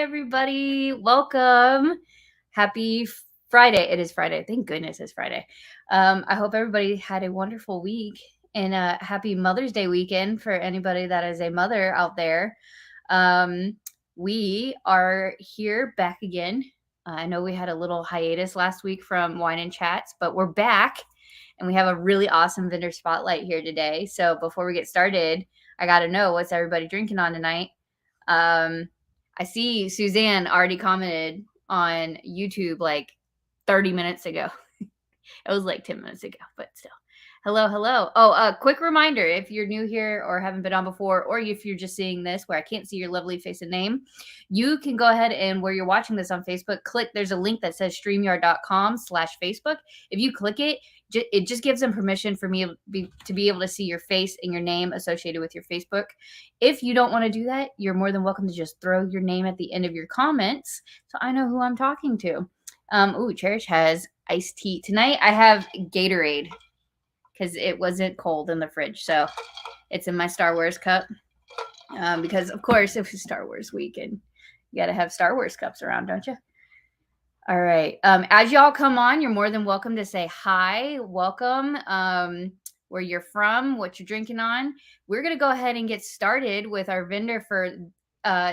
everybody. Welcome. Happy Friday. It is Friday. Thank goodness it's Friday. I hope everybody had a wonderful week and a happy Mother's Day weekend for anybody that is a mother out there. We are here back again. I know we had a little hiatus last week from Wine and Chats, but we're back and we have a really awesome vendor spotlight here today. So before we get started, I got to know, what's everybody drinking on tonight? I see Suzanne already commented on YouTube like 30 minutes ago. It was like 10 minutes ago, but still. Hello, hello. Oh, quick reminder, if you're new here or haven't been on before, or if you're just seeing this where I can't see your lovely face and name, you can go ahead and where you're watching this on Facebook, there's a link that says streamyard.com/Facebook. If you click it, it just gives them permission for me to be able to see your face and your name associated with your Facebook. If you don't want to do that, you're more than welcome to just throw your name at the end of your comments so I know who I'm talking to. Cherish has iced tea. Tonight I have Gatorade because it wasn't cold in the fridge. So it's in my Star Wars cup because, of course, it was Star Wars week and you got to have Star Wars cups around, don't you? All right. As y'all come on, you're more than welcome to say hi, welcome, where you're from, what you're drinking on. We're going to go ahead and get started with our vendor for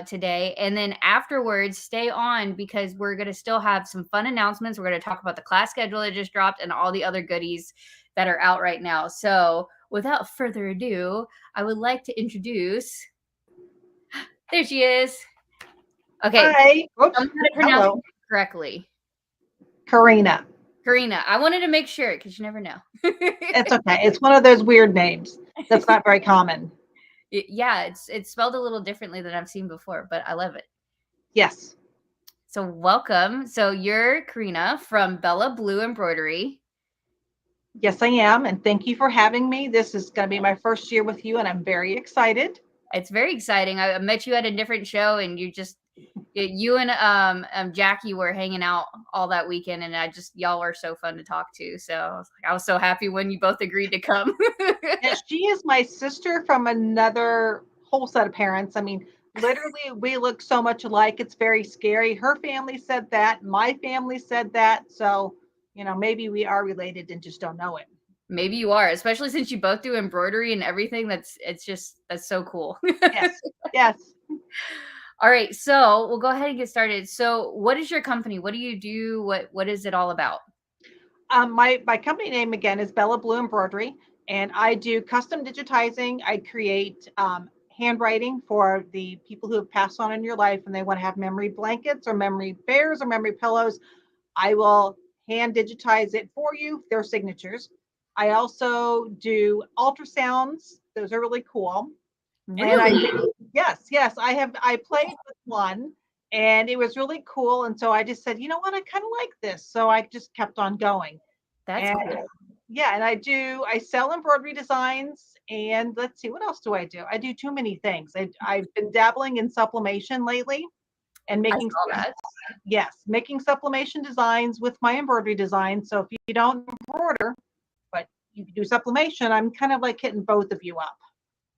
today. And then afterwards, stay on because we're going to still have some fun announcements. We're going to talk about the class schedule that just dropped and all the other goodies that are out right now. So without further ado, I would like to introduce, there she is. Okay. Hi. I'm going to pronounce it correctly. Karina. I wanted to make sure because you never know. It's okay. It's one of those weird names that's not very common. Yeah, it's spelled a little differently than I've seen before, but I love it. Yes. So welcome. So you're Karina from Bleu Embroidery. Yes, I am. And thank you for having me. This is going to be my first year with you, and I'm very excited. It's very exciting. I met you at a different show, and you and Jackie were hanging out all that weekend, and y'all were so fun to talk to. So I was so happy when you both agreed to come. Yeah, she is my sister from another whole set of parents. I mean, literally, we look so much alike. It's very scary. Her family said that. My family said that. So, maybe we are related and just don't know it. Maybe you are, especially since you both do embroidery and everything. That's so cool. Yes. All right, so we'll go ahead and get started. So what is your company? What do you do? What is it all about? My company name, again, is Bleu Embroidery, and I do custom digitizing. I create handwriting for the people who have passed on in your life and they want to have memory blankets or memory bears or memory pillows. I will hand digitize it for you, their signatures. I also do ultrasounds. Those are really cool. Really? And I do, yes, I played with one and it was really cool. And so I just said, you know what, I kind of like this. So I just kept on going. That's cool. Yeah, and I sell embroidery designs, and let's see, what else do? I do too many things. I've been dabbling in sublimation lately and making making sublimation designs with my embroidery designs. So if you don't embroider, but you can do sublimation, I'm kind of like hitting both of you up.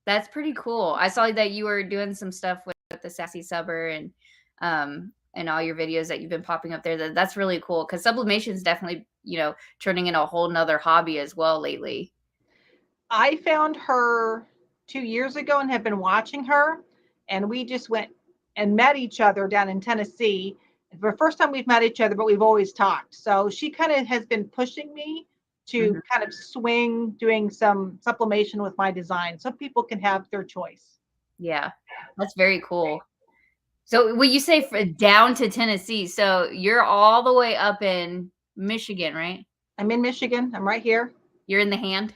That's pretty cool. I saw that you were doing some stuff with the Sassy Subber and all your videos that you've been popping up there. That's really cool because sublimation is definitely, turning into a whole nother hobby as well lately. I found her 2 years ago and have been watching her, and we just went and met each other down in Tennessee. For the first time we've met each other, but we've always talked. So she kind of has been pushing me to kind of swing doing some sublimation with my design so people can have their choice. Yeah, that's very cool. So when you say down to Tennessee, so you're all the way up in Michigan, right? I'm in Michigan. I'm right here. You're in the hand?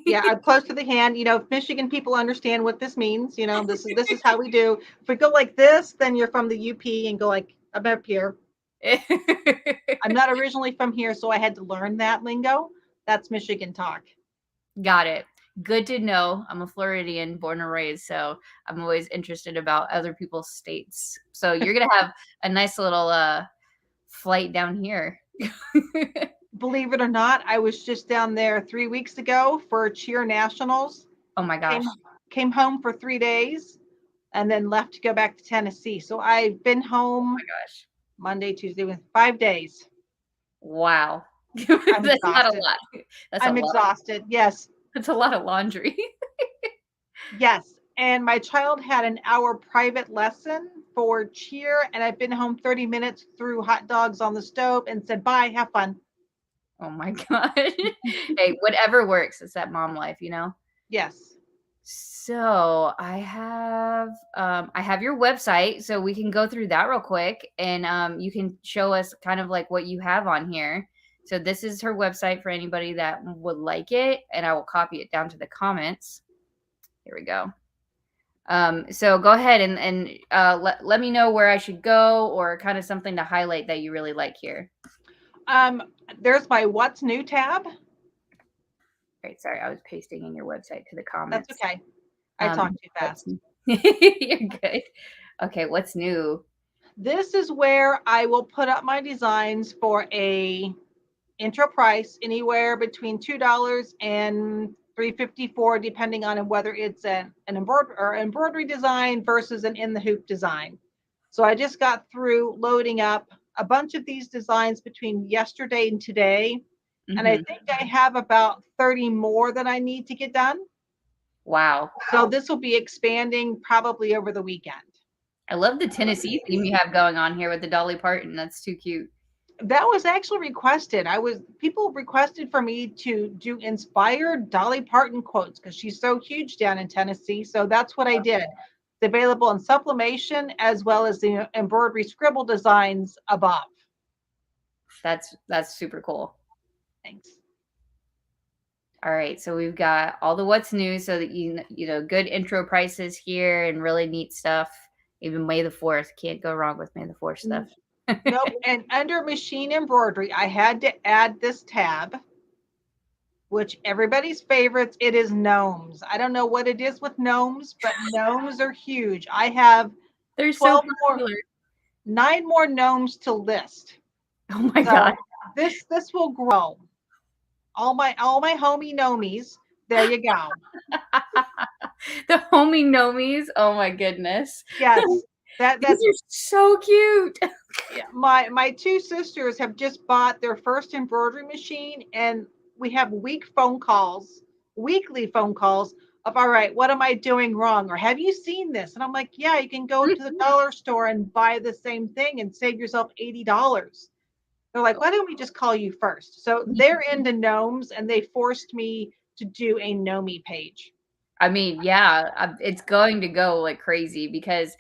Yeah, I'm close to the hand. If Michigan people understand what this means, this is how we do. If we go like this, then you're from the UP, and go like, I'm up here. I'm not originally from here, so I had to learn that lingo. That's Michigan talk. Got it. Good to know. I'm a Floridian, born and raised, so I'm always interested about other people's states. So you're going to have a nice little flight down here. Believe it or not, I was just down there 3 weeks ago for Cheer Nationals. Oh my gosh. Came home for 3 days. and then left to go back to Tennessee. So I've been Oh home my gosh. Monday, Tuesday, with 5 days. Wow. I'm That's not a exhausted. lot. That's a I'm lot. exhausted. Yes. That's a lot of laundry. Yes. And my child had an hour private lesson for cheer, and I've been home 30 minutes, threw hot dogs on the stove, and said, bye, have fun. Oh my god. Hey, whatever works. It's that mom life, you know? Yes. So I have your website, so we can go through that real quick, and you can show us kind of like what you have on here. So this is her website for anybody that would like it, and I will copy it down to the comments. Here we go. So go ahead and let me know where I should go or kind of something to highlight that you really like here. Um, there's my What's New tab. Right, sorry, I was pasting in your website to the That's comments. okay. I talk too What's fast. you're good. Okay, what's new? This is where I will put up my designs for a intro price anywhere between $2 and $3.54, depending on whether it's an embroidery design versus an in the hoop design. So I just got through loading up a bunch of these designs between yesterday and today, and I Mhm. think I have about 30 more that I need to get done. Wow. So this will be expanding probably over the weekend. I love the Tennessee theme you have going on here with the Dolly Parton. That's too cute. That was actually requested. People requested for me to do inspired Dolly Parton quotes because she's so huge down in Tennessee. So that's what I did. It's available in sublimation as well as the embroidery scribble designs above. That's super cool. Thanks. All right, so we've got all the what's new, so that you know good intro prices here and really neat stuff. Even May the 4th, can't go wrong with May the 4th stuff. Nope. And under machine embroidery, I had to add this tab, which everybody's favorites. It is gnomes. I don't know what it is with gnomes, but gnomes are huge. I have They're so 12 more, popular. 9 more gnomes to list. Oh my god. So this will grow. All my homie gnomies. There you go. The homie nomies. Oh my goodness. Yes. These That's are so cute. yeah, my two sisters have just bought their first embroidery machine, and we have weekly phone calls of, all right, what am I doing wrong? Or have you seen this? And I'm like, yeah, you can go to the dollar store and buy the same thing and save yourself $80. They're like, why don't we just call you first? So they're into gnomes, and they forced me to do a gnomey page. I mean, yeah, it's going to go like crazy because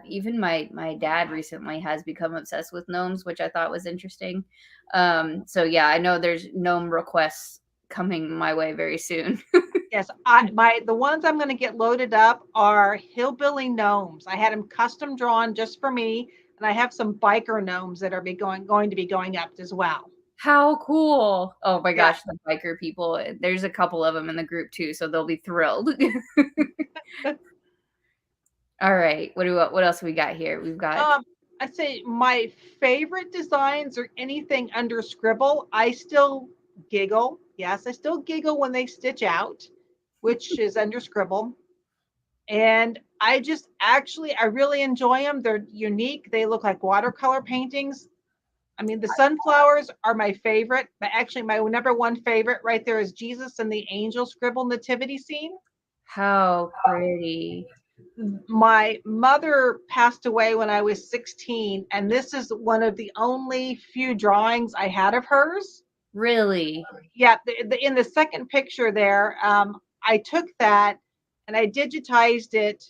even my dad recently has become obsessed with gnomes, which I thought was interesting. So yeah, I know there's gnome requests coming my way very soon. Yes, the ones I'm going to get loaded up are hillbilly gnomes. I had them custom drawn just for me, and I have some biker gnomes that are going to be going up as well. How cool. Oh my Yeah. gosh, the biker people. There's a couple of them in the group too, so they'll be thrilled. All right. What else we got here? We've got I'd say my favorite designs are anything under scribble. I still giggle. Yes, I still giggle when they stitch out, which is under scribble. And I really enjoy them. They're unique. They look like watercolor paintings. I mean, the sunflowers are my favorite, but actually, my number one favorite right there is Jesus and the angel scribble nativity scene. how pretty. My mother passed away when I was 16, and this is one of the only few drawings I had of hers. Really? Yeah, in the second picture there, I took that and I digitized it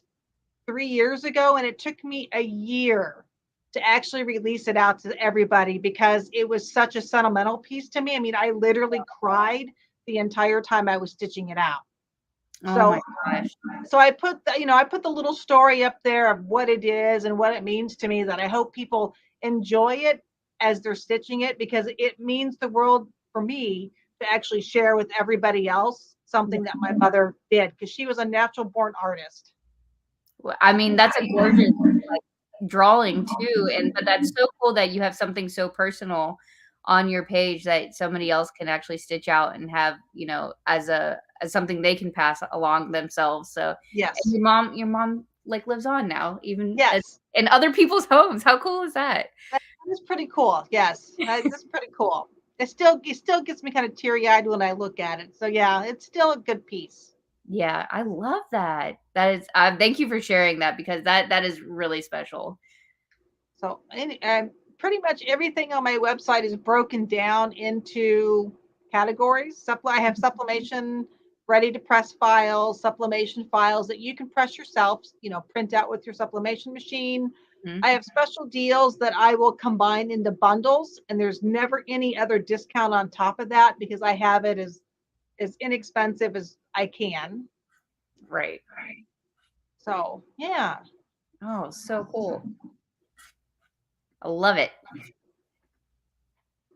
3 years ago, and it took me a year to actually release it out to everybody because it was such a sentimental piece to me. I mean, I literally cried the entire time I was stitching it out. Oh So my gosh. I put the little story up there of what it is and what it means to me, that I hope people enjoy it as they're stitching it, because it means the world for me to actually share with everybody else something that my mother did, because she was a natural born artist. I mean, that's a gorgeous like drawing too, but that's so cool that you have something so personal on your page that somebody else can actually stitch out and have, you know, as something they can pass along themselves. So, and Yes. your mom like lives on now, even as Yes, in other people's homes. How cool is that? that is pretty cool. Yes, that's pretty cool. It still gets me kind of teary eyed when I look at it. So yeah, it's still a good piece. Yeah, I love that. That is thank you for sharing that because that is really special. So, and pretty much everything on my website is broken down into categories. I have sublimation, ready to press files, sublimation files that you can press yourself, print out with your sublimation machine. Mhm. I have special deals that I will combine into bundles, and there's never any other discount on top of that because I have it as inexpensive as I can. Right. So, yeah. Oh, so cool. I love it.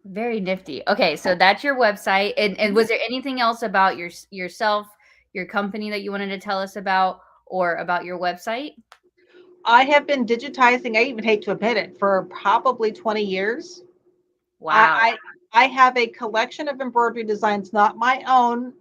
Very nifty. Okay, so that's your website. And was there anything else about yourself, your company that you wanted to tell us about or about your website? I have been digitizing, I even hate to admit it, for probably 20 years. Wow. I I have a collection of embroidery designs, not my own,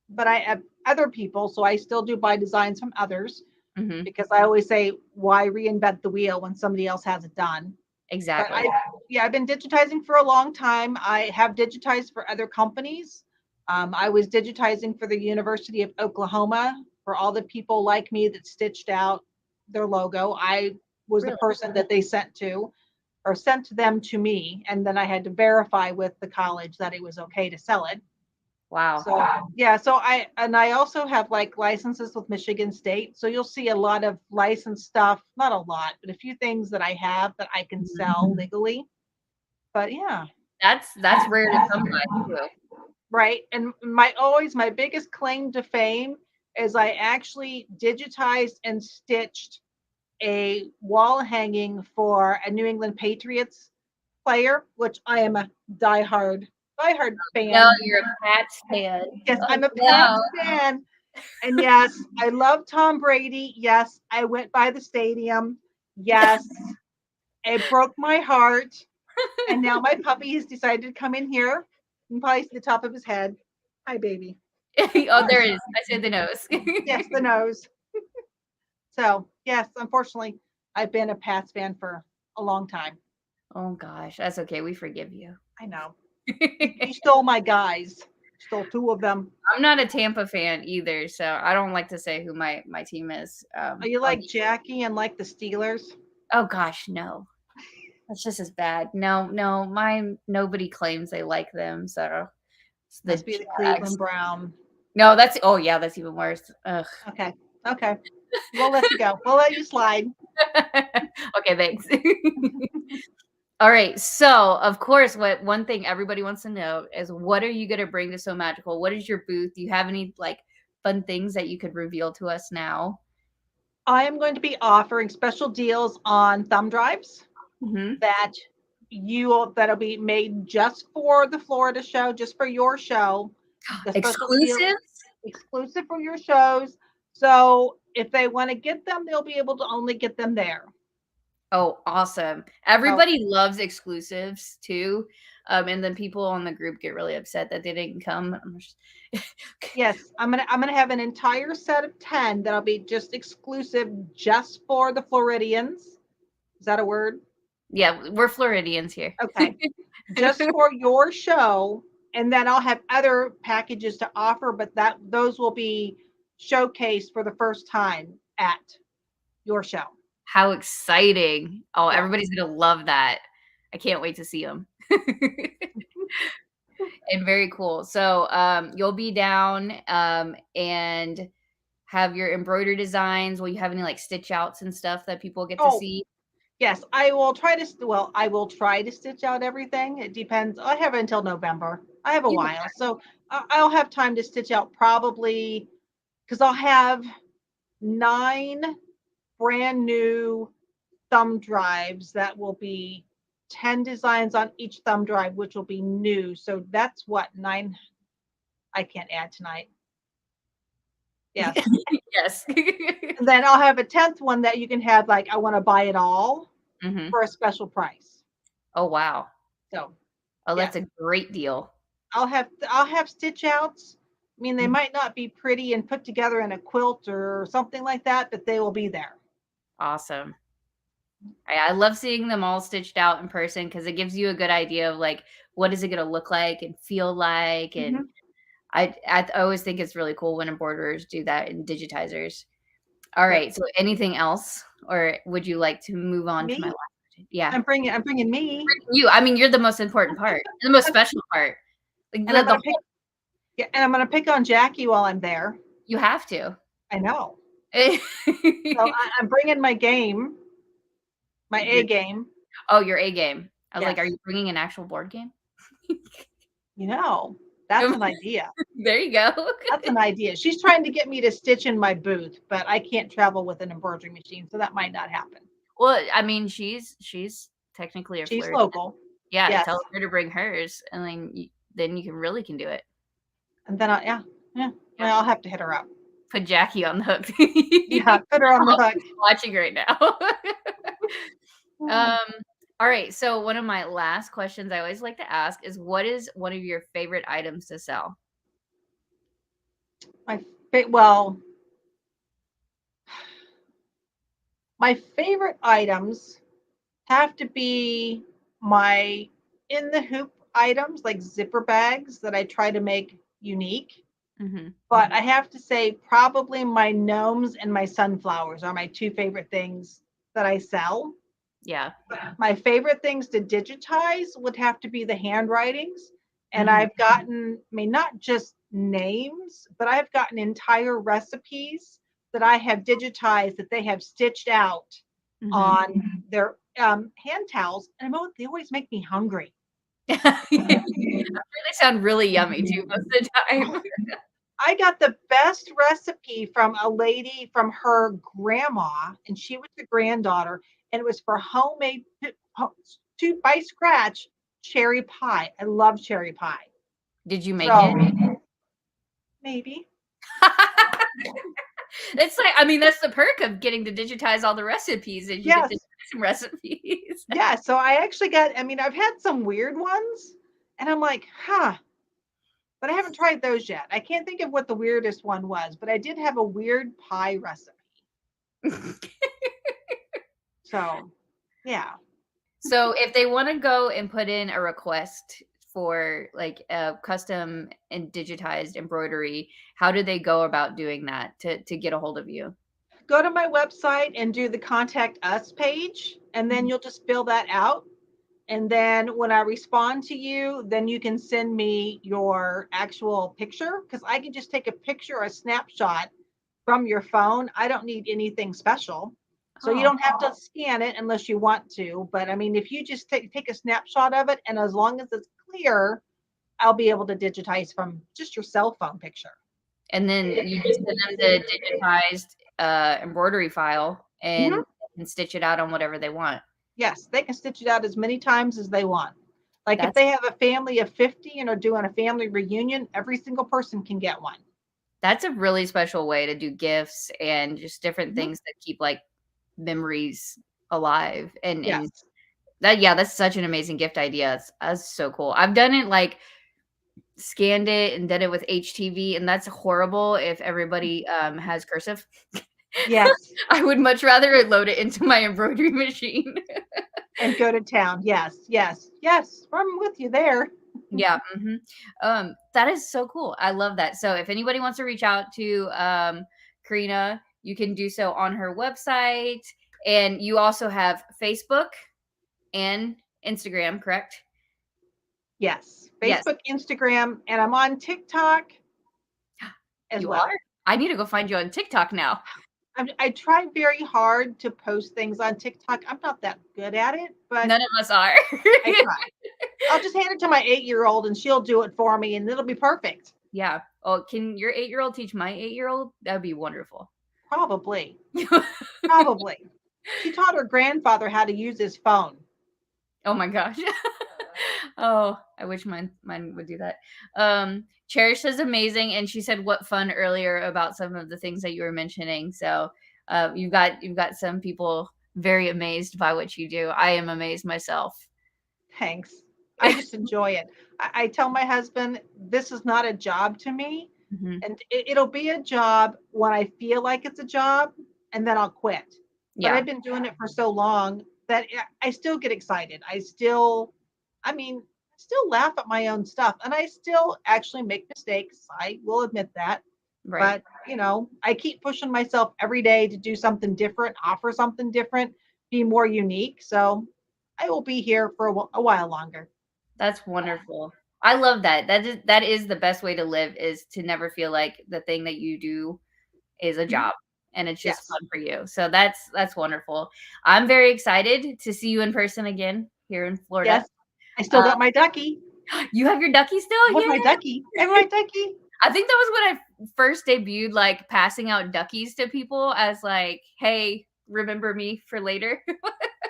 but I have other people, so I still do buy designs from others Mhm. because I always say, why reinvent the wheel when somebody else has it done? But Exactly. yeah, I've been digitizing for a long time. I have digitized for other companies. I was digitizing for the University of Oklahoma for all the people like me that stitched out their logo. I was the Really? person that they sent to or sent them to me, and then I had to verify with the college that it was okay to sell it. Wow. So yeah, so I also have like licenses with Michigan State. So you'll see a lot of licensed stuff, not a lot, but a few things that I have that I can Mhm. sell legally. But yeah, That's rare to come by too. right. And my biggest claim to fame is I actually digitized and stitched a wall hanging for a New England Patriots player, which I am a diehard No, fan. you're a Pats fan. Yes, Oh, I'm a no. Pats fan. And yes, I love Tom Brady. Yes, I went by the stadium. Yes, it broke my heart. And now my puppy has decided to come in here and probably see the top of his head. Hi, baby. Oh, there it is. I said the nose. Yes, the nose. So, yes, unfortunately, I've been a Pats fan for a long time. Oh gosh, that's okay. We forgive you. I know. You stole my guys. Stole two of them. I'm not a Tampa fan either, so I don't like to say who my team is. Are you On like Jackie and like the Steelers? oh gosh, no. That's just as bad. No, no, mine nobody claims they like them, so it's the Must be the Jags. Cleveland Brown. No, that's oh yeah, that's even worse. Ugh. Okay. Okay. We'll let you go. We'll let you slide. Okay, thanks. All right, so of course, what one thing everybody wants to know is what are you gonna bring to So Magical? What is your booth? Do you have any like fun things that you could reveal to us now? I am going to be offering special deals on thumb drives Mhm. that that'll be made just for the Florida show, just for your show. The special deal Exclusives? exclusive for your shows. So if they want to get them, they'll be able to only get them there. Oh, awesome. So Everybody loves exclusives too. And then people on the group get really upset that they didn't come. I'm just yes, I'm gonna have an entire set of 10 that'll be just exclusive just for the Floridians. Is that a word? yeah, we're Floridians here. Okay. Just for your show, and then I'll have other packages to offer, but that those will be showcased for the first time at your show. How exciting. Oh, Yeah. everybody's gonna love that. I can't wait to see them. And very cool. So, you'll be down, and have your embroidery designs. Will you have any, like, stitch outs and stuff that people get to Oh, see? yes, I will try to stitch out everything. It depends. I have until November. I have a You while. So I'll have time to stitch out probably because I'll have 9 brand new thumb drives that will be 10 designs on each thumb drive, which will be new. So that's what 9 I can't add tonight. Yes. Yes. And then I'll have a 10th one that you can have like I want to buy it all Mhm. for a special price. Oh, wow. So, Oh, that's yes. a great deal. I'll have stitch outs. I mean, they Mhm. might not be pretty and put together in a quilt or something like that, but they will be there. Awesome. I love seeing them all stitched out in person because it gives you a good idea of like what is it going to look like and feel like. And Mhm. I always think it's really cool when embroiderers do that in digitizers. All Yep. right. So anything else, or would you like to move on to my Me? last question? Yeah, I'm bringing me, you. I mean, you're the most important part, the most special part. Like and I'm the gonna pick. whole. Yeah, and I'm gonna pick on Jackie while I'm there. You have to. I know. So I'm bringing my game, my A Your game. oh, your A game. I was like, are Yes. you bringing an actual board game? You know, that's an idea. There you go. That's an idea. She's trying to get me to stitch in my booth, but I can't travel with an embroidery machine, so that might not happen. Well, I mean, she's technically a She's flirt. local. Yeah, Yes. tell her to bring hers, and then you can really can do it. And then yeah, yeah. Yeah, Well, I'll have to hit her up. put Jackie on the hook. Yeah, put her on the hook. Watching right now. Oh, um, all right. So one of my last questions I always like to ask is, what is one of your favorite items to sell? well, my favorite items have to be my in the hoop items, like zipper bags that I try to make unique. Hmm. But I have to say, probably my gnomes and my sunflowers are my two favorite things that I sell. Yeah. My favorite things to digitize would have to be the handwritings. And Hmm. I've gotten, I mean, not just names, but I've gotten entire recipes that I have digitized that they have stitched out Hmm. on their hand towels. And they always make me hungry. They sound really yummy too most of the time. I got the best recipe from a lady from her grandma, and she was the granddaughter, and it was for homemade to by scratch cherry pie. I love cherry pie. Did you make So it? maybe. It's like, I mean, that's the perk of getting to digitize all the recipes is you get to Yes. try some recipes. Yeah. So I actually got, I mean, I've had some weird ones, and I'm like, huh, but I haven't tried those yet. I can't think of what the weirdest one was, but I did have a weird pie recipe. So yeah. So if they want to go and put in a request for like a custom and digitized embroidery, how do they go about doing that to get a hold of you? Go to my website and do the contact us page, and then Mhm. you'll just fill that out. And then when I respond to you, then you can send me your actual picture, because I can just take a picture or a snapshot from your phone. I don't need anything special. So you Oh, don't have to scan it unless you want to. But I mean, if you just take a snapshot of it, and as long as it's clear, I'll be able to digitize from just your cell phone picture. and then you just send them the digitized embroidery file and Mhm. they can stitch it out on whatever they want. Yes, they can stitch it out as many times as they want. Like if That's they have a family of 50 and are doing a family reunion, every single person can get one. that's a really special way to do gifts and just different Mhm. things that keep like memories alive. And Yes. that, yeah, that's such an amazing gift idea. That's so cool. I've done it like scanned it and did it with HTV, and that's horrible if everybody has cursive. Yes. I would much rather load it into my embroidery machine. And go to town. Yes. Yes. Yes. I'm with you there. Yeah. Mhm. That is so cool. I love that. So if anybody wants to reach out to Karina, you can do so on her website. And you also have Facebook and Instagram, correct? Yes. Yes, Facebook, Instagram, and I'm on TikTok as you are. well. I need to go find you on TikTok now. I try very hard to post things on TikTok. I'm not that good at it, but None of us are. I try. I'll just hand it to my 8-year-old and she'll do it for me and it'll be perfect. Yeah. Oh, can your 8-year-old teach my 8-year-old? That'd be wonderful. Probably. Probably. She taught her grandfather how to use his phone. Oh my gosh. Oh, I wish mine would do that. Cherish is amazing, and she said what fun earlier about some of the things that you were mentioning. So, you've got some people very amazed by what you do. I am amazed myself. Thanks. I just enjoy it. I tell my husband, this is not a job to me. Mhm. And it'll be a job when I feel like it's a job, and then I'll quit. but Yeah. I've been doing it for so long that I still get excited. I mean, still laugh at my own stuff, and I still actually make mistakes. I will admit that. Right. But, I keep pushing myself every day to do something different, offer something different, be more unique. So I will be here for a while longer. That's wonderful. I love that. That is the best way to live, is to never feel like the thing that you do is a Mhm. job and it's just Yes. fun for you. So that's wonderful. I'm very excited to see you in person again here in Florida. Yes. I still Uh, got my ducky. you have your ducky I still? have my Yeah. ducky. I have my ducky. I think that was when I first debuted, like, passing out duckies to people as like, "Hey, remember me for later."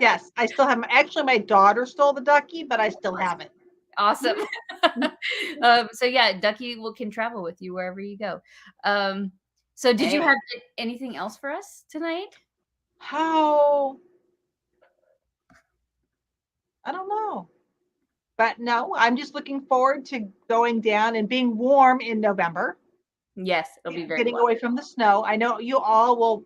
Yes. I still have actually my daughter stole the ducky, but I still have it. Awesome. Mhm. So yeah, ducky can travel with you wherever you go. Um, so did you Hey, have anything else for us tonight? how? I don't know. But no, I'm just looking forward to going down and being warm in November, Yes, it'll be very getting warm. away from the snow. I know you all will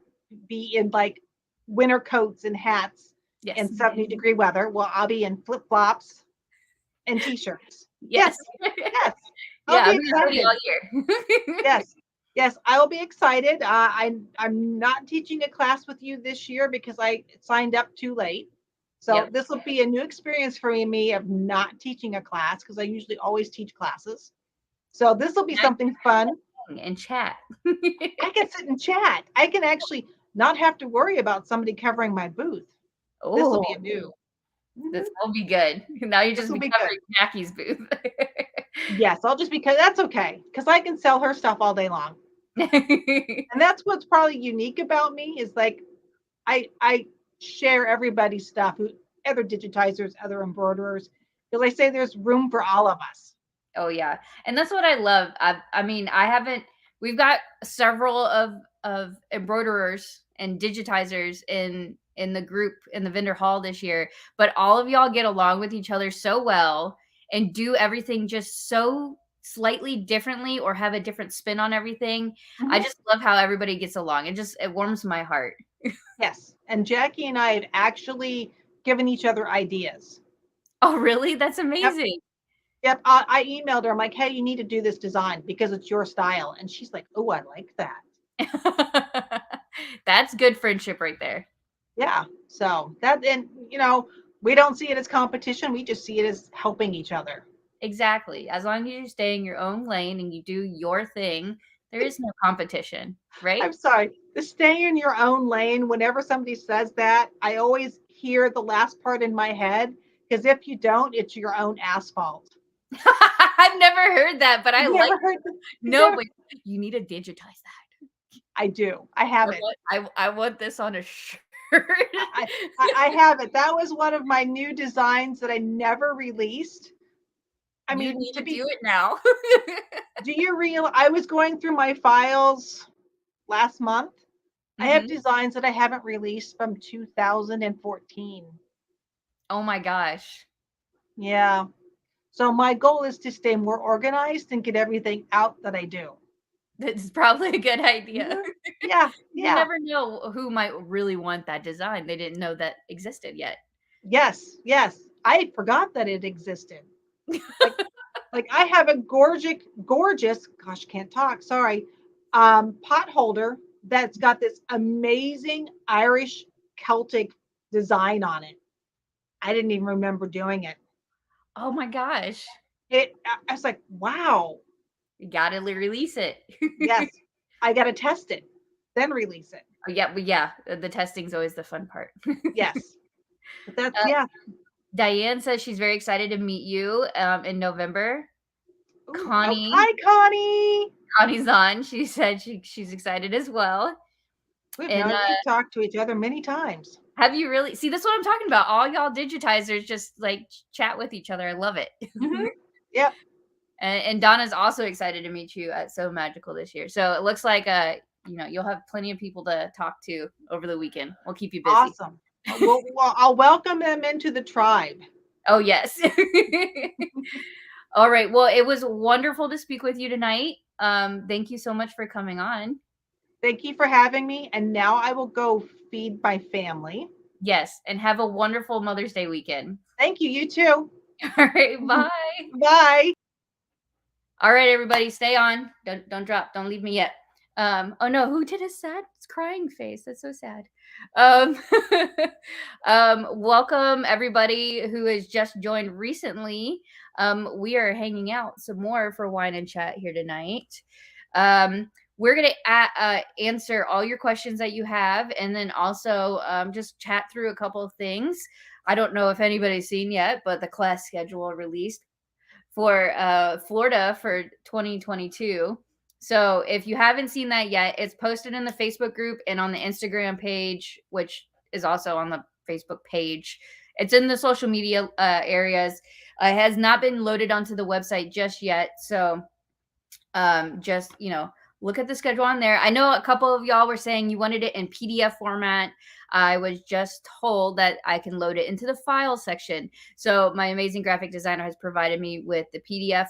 be in like winter coats and hats in Yes. 70-degree weather. Well, I'll be in flip flops and t shirts. Yes. Yes, yes. I'll Yeah, be I'm in a hoodie excited. all year. Yes, yes. I will be excited. I'm not teaching a class with you this year because I signed up too late. So Yep. this will be a new experience for me of not teaching a class because I usually always teach classes. So this will be Now something fun. you can and chat. I can sit and chat. I can actually not have to worry about somebody covering my booth. This will be a Oh, new. this Mhm. will be good. Now you This just will be be good. covering Jackie's booth. Yes, I'll just because that's okay because I can sell her stuff all day long. And that's what's probably unique about me is like I share everybody's stuff, other digitizers, other embroiderers, because I say there's room for all of us. Oh yeah. And that's what I love. I mean, I haven't we've got several of embroiderers and digitizers in the group in the vendor hall this year, but all of y'all get along with each other so well and do everything just so slightly differently or have a different spin on everything. I Mhm. just love how everybody gets along. It warms my heart. Yes, and Jackie and I have actually given each other ideas. Oh, really? That's Yep, amazing. yep. I emailed her. I'm like, hey, you need to do this design because it's your style, and she's like, oh, I like that. That's good friendship right there. Yeah. So that and we don't see it as competition. We just see it as helping each other. Exactly. As long as you stay in your own lane and you do your thing, there is no competition, right? I'm sorry. To stay in your own lane, whenever somebody says that, I always hear the last part in my head because if you don't, it's your own asphalt. I've never heard that, but I You've like never heard the, you've no, never, but you need to digitize that. I do. I have it. I want this on a shirt. I, I have it. That was one of my new designs that I never released. I You mean, need to do it now. do you realize I was going through my files last month? I have Mhm. designs that I haven't released from 2014. Oh my gosh. Yeah. So my goal is to stay more organized and get everything out that I do. That's probably a good idea. Mhm. Yeah, You yeah. never know who might really want that design. They didn't know that existed yet. Yes, yes. I forgot that it existed. Like like I have a gorgeous, gosh, can't talk, sorry, pot holder that's got this amazing Irish Celtic design on it. I didn't even remember doing it. Oh my gosh. I was like, wow. You gotta release it. Yes. I got to test it, then release it. Oh, yeah, but yeah, the testing's always the fun part. Yes. But that's Uh, yeah. Diane says she's very excited to meet you, in November. Ooh, oh, Connie hi, Connie. Connie's on. She said she's excited as well. And, We've talked to each other many times. have you really see, that's what I'm talking about. All y'all digitizers just, like, chat with each other. I love it. Hmm. Yep. And Donna's also excited to meet you at So Magical this year. So it looks like, you'll have plenty of people to talk to over the weekend. We'll keep you busy. Awesome. Well, I'll welcome them into the tribe. Oh, yes. All right. Well, it was wonderful to speak with you tonight. Thank you so much for coming on. Thank you for having me. And now I will go feed my family. Yes, and have a wonderful Mother's Day weekend. Thank you. You too. All right, bye. Bye. All right, everybody, stay on. Don't drop. Don't leave me yet. Oh no, who did a sad crying face? That's so sad. Um, welcome everybody who has just joined recently. We are hanging out some more for wine and chat here tonight. We're gonna answer all your questions that you have, and then also just chat through a couple of things. I don't know if anybody's seen yet, but the class schedule released for Florida for 2022. So if you haven't seen that yet, it's posted in the Facebook group and on the Instagram page, which is also on the Facebook page. It's in the social media areas. It has not been loaded onto the website just yet. So just, look at the schedule on there. I know a couple of y'all were saying you wanted it in PDF format. I was just told that I can load it into the file section. So my amazing graphic designer has provided me with the PDF.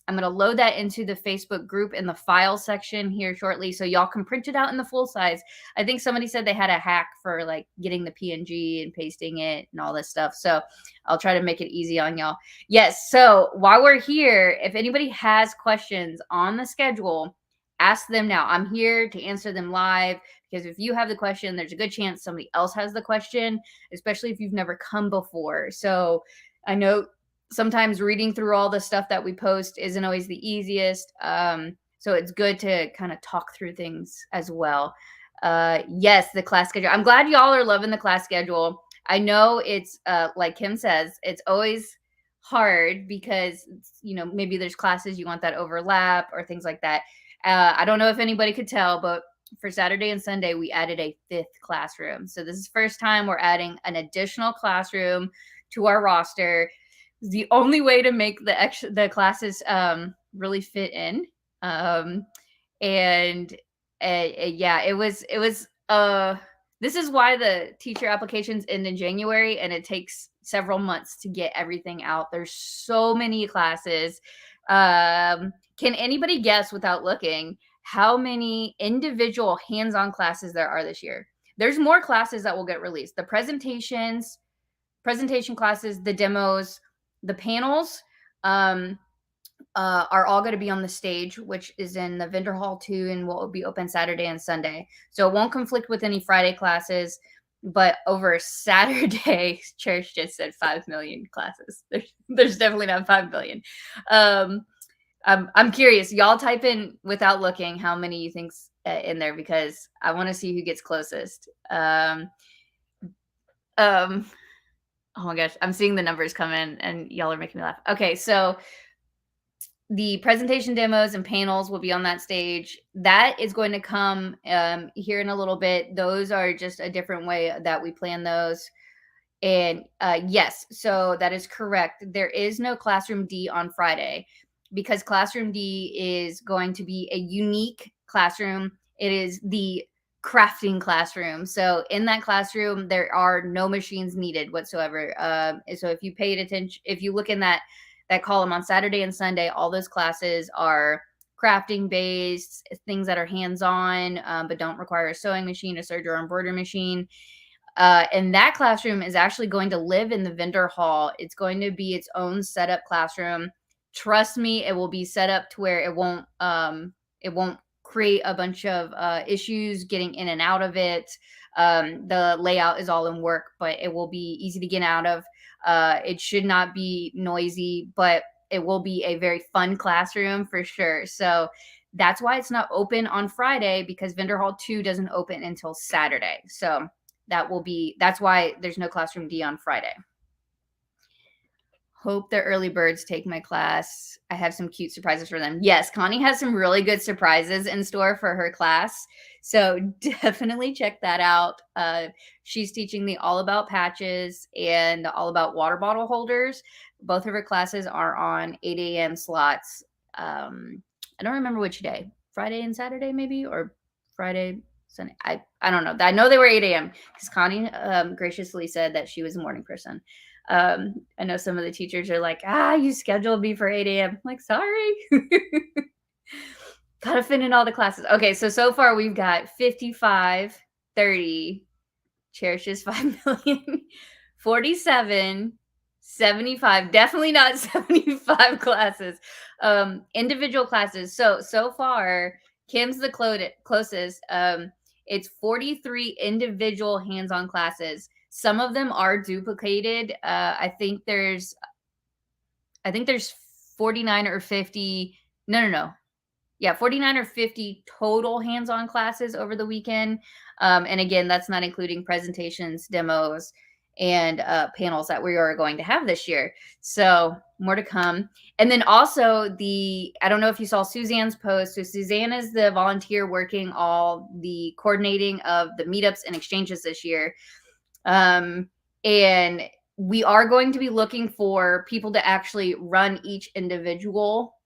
I'm going to load that into the Facebook group in the file section here shortly so y'all can print it out in the full size. I think somebody said they had a hack for like getting the PNG and pasting it and all this stuff. So I'll try to make it easy on y'all. Yes. So while we're here, if anybody has questions on the schedule, ask them now. I'm here to answer them live because if you have the question, there's a good chance somebody else has the question, especially if you've never come before. So I know sometimes reading through all the stuff that we post isn't always the easiest. So it's good to kind of talk through things as well. Yes, the class schedule. I'm glad y'all are loving the class schedule. I know it's like Kim says, it's always hard because maybe there's classes you want that overlap or things like that. I don't know if anybody could tell, but for Saturday and Sunday we added a 5th classroom. So this is the first time we're adding an additional classroom to our roster. The only way to make the classes really fit in. And yeah, it was this is why the teacher applications end in January and it takes several months to get everything out. There's so many classes. Can anybody guess without looking how many individual hands-on classes there are this year? There's more classes that will get released. The presentation classes, the demos, the panels are all going to be on the stage, which is in the vendor hall too, and will be open Saturday and Sunday. So it won't conflict with any Friday classes. But over Saturday, church just said 5 million classes. There's definitely not 5 billion. I'm curious. Y'all type in without looking how many you think's in there because I want to see who gets closest. Oh my gosh, I'm seeing the numbers come in and y'all are making me laugh. Okay, so the presentation demos and panels will be on that stage. That is going to come here in a little bit. Those are just a different way that we plan those. And yes, so that is correct. There is no Classroom D on Friday because Classroom D is going to be a unique classroom. It is the crafting classroom. So in that classroom, there are no machines needed whatsoever. So if you paid attention, if you look in that column on Saturday and Sunday, all those classes are crafting based, things that are hands-on, but don't require a sewing machine, a serger or embroidery machine. And that classroom is actually going to live in the vendor hall. It's going to be its own setup classroom. Trust me, it will be set up to where it won't create a bunch of issues getting in and out of it. The layout is all in work, but it will be easy to get out of. It should not be noisy, but it will be a very fun classroom for sure. So that's why it's not open on Friday because Vendor Hall 2 doesn't open until Saturday. So that's why there's no Classroom D on Friday. Hope the early birds take my class. I have some cute surprises for them. Yes, Connie has some really good surprises in store for her class. So definitely check that out. She's teaching the All About patches and the All About water bottle holders. Both of her classes are on 8 a.m. slots. I don't remember which day. Friday and Saturday maybe, or Friday, Sunday. I don't know. I know they were 8 a.m. because Connie graciously said that she was a morning person. I know some of the teachers are like, you scheduled me for 8 a.m. I'm like, sorry. Gotta fit in all the classes. Okay, so far we've got 55, 30, cherishes 5 million, 47, 75, definitely not 75 classes. Individual classes. So far, Kim's the closest. It's 43 individual hands-on classes. Some of them are duplicated. I think there's 49 or 50. No. Yeah, 49 or 50 total hands-on classes over the weekend. And again, that's not including presentations, demos, and panels that we are going to have this year. So more to come. And then also I don't know if you saw Suzanne's post. So Suzanne is the volunteer working all the coordinating of the meetups and exchanges this year. And we are going to be looking for people to actually run each individual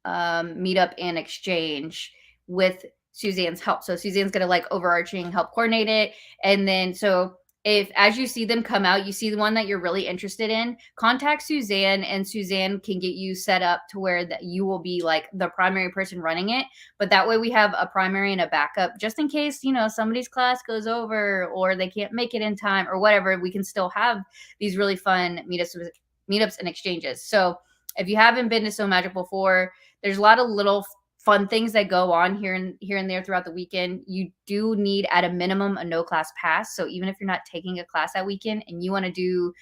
meetup and exchange with Suzanne's help. So Suzanne's going to like overarching help coordinate it. And then, so if as you see them come out, you see the one that you're really interested in, contact Suzanne and Suzanne can get you set up to where that you will be like the primary person running it. But that way we have a primary and a backup just in case, somebody's class goes over or they can't make it in time or whatever, we can still have these really fun meetups and exchanges. So if you haven't been to So Magic before, there's a lot of little fun things that go on here and there throughout the weekend. You do need at a minimum a no class pass. So even if you're not taking a class that weekend and you want to do,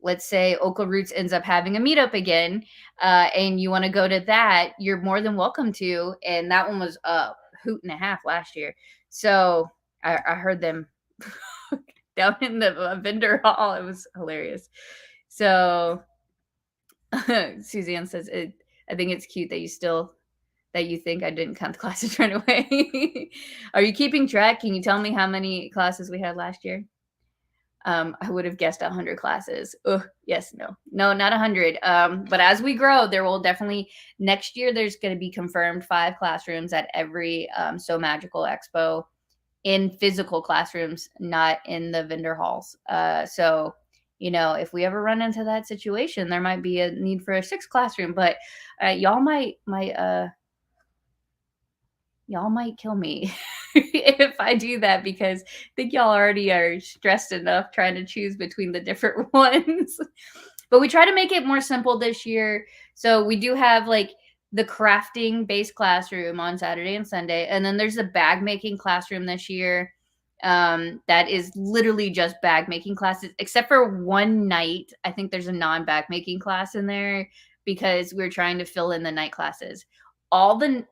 let's say Okla Roots ends up having a meetup again, and you want to go to that, you're more than welcome to. And that one was a hoot and a half last year. So I heard them down in the vendor hall. It was hilarious. So Suzanne says, I think it's cute that you think I didn't count the classes right away. Are you keeping track? Can you tell me how many classes we had last year? I would have guessed 100 classes. Yes, no, not 100. But as we grow, there will definitely next year. There's going to be confirmed 5 classrooms at every So Magical Expo in physical classrooms, not in the vendor halls. So if we ever run into that situation, there might be a need for a 6th classroom, but y'all might kill me if I do that, because I think y'all already are stressed enough trying to choose between the different ones. But we try to make it more simple this year. So we do have like the crafting based classroom on Saturday and Sunday. And then there's a bag making classroom this year. That is literally just bag making classes, except for one night. I think there's a non-bag making class in there because we're trying to fill in the night classes. All the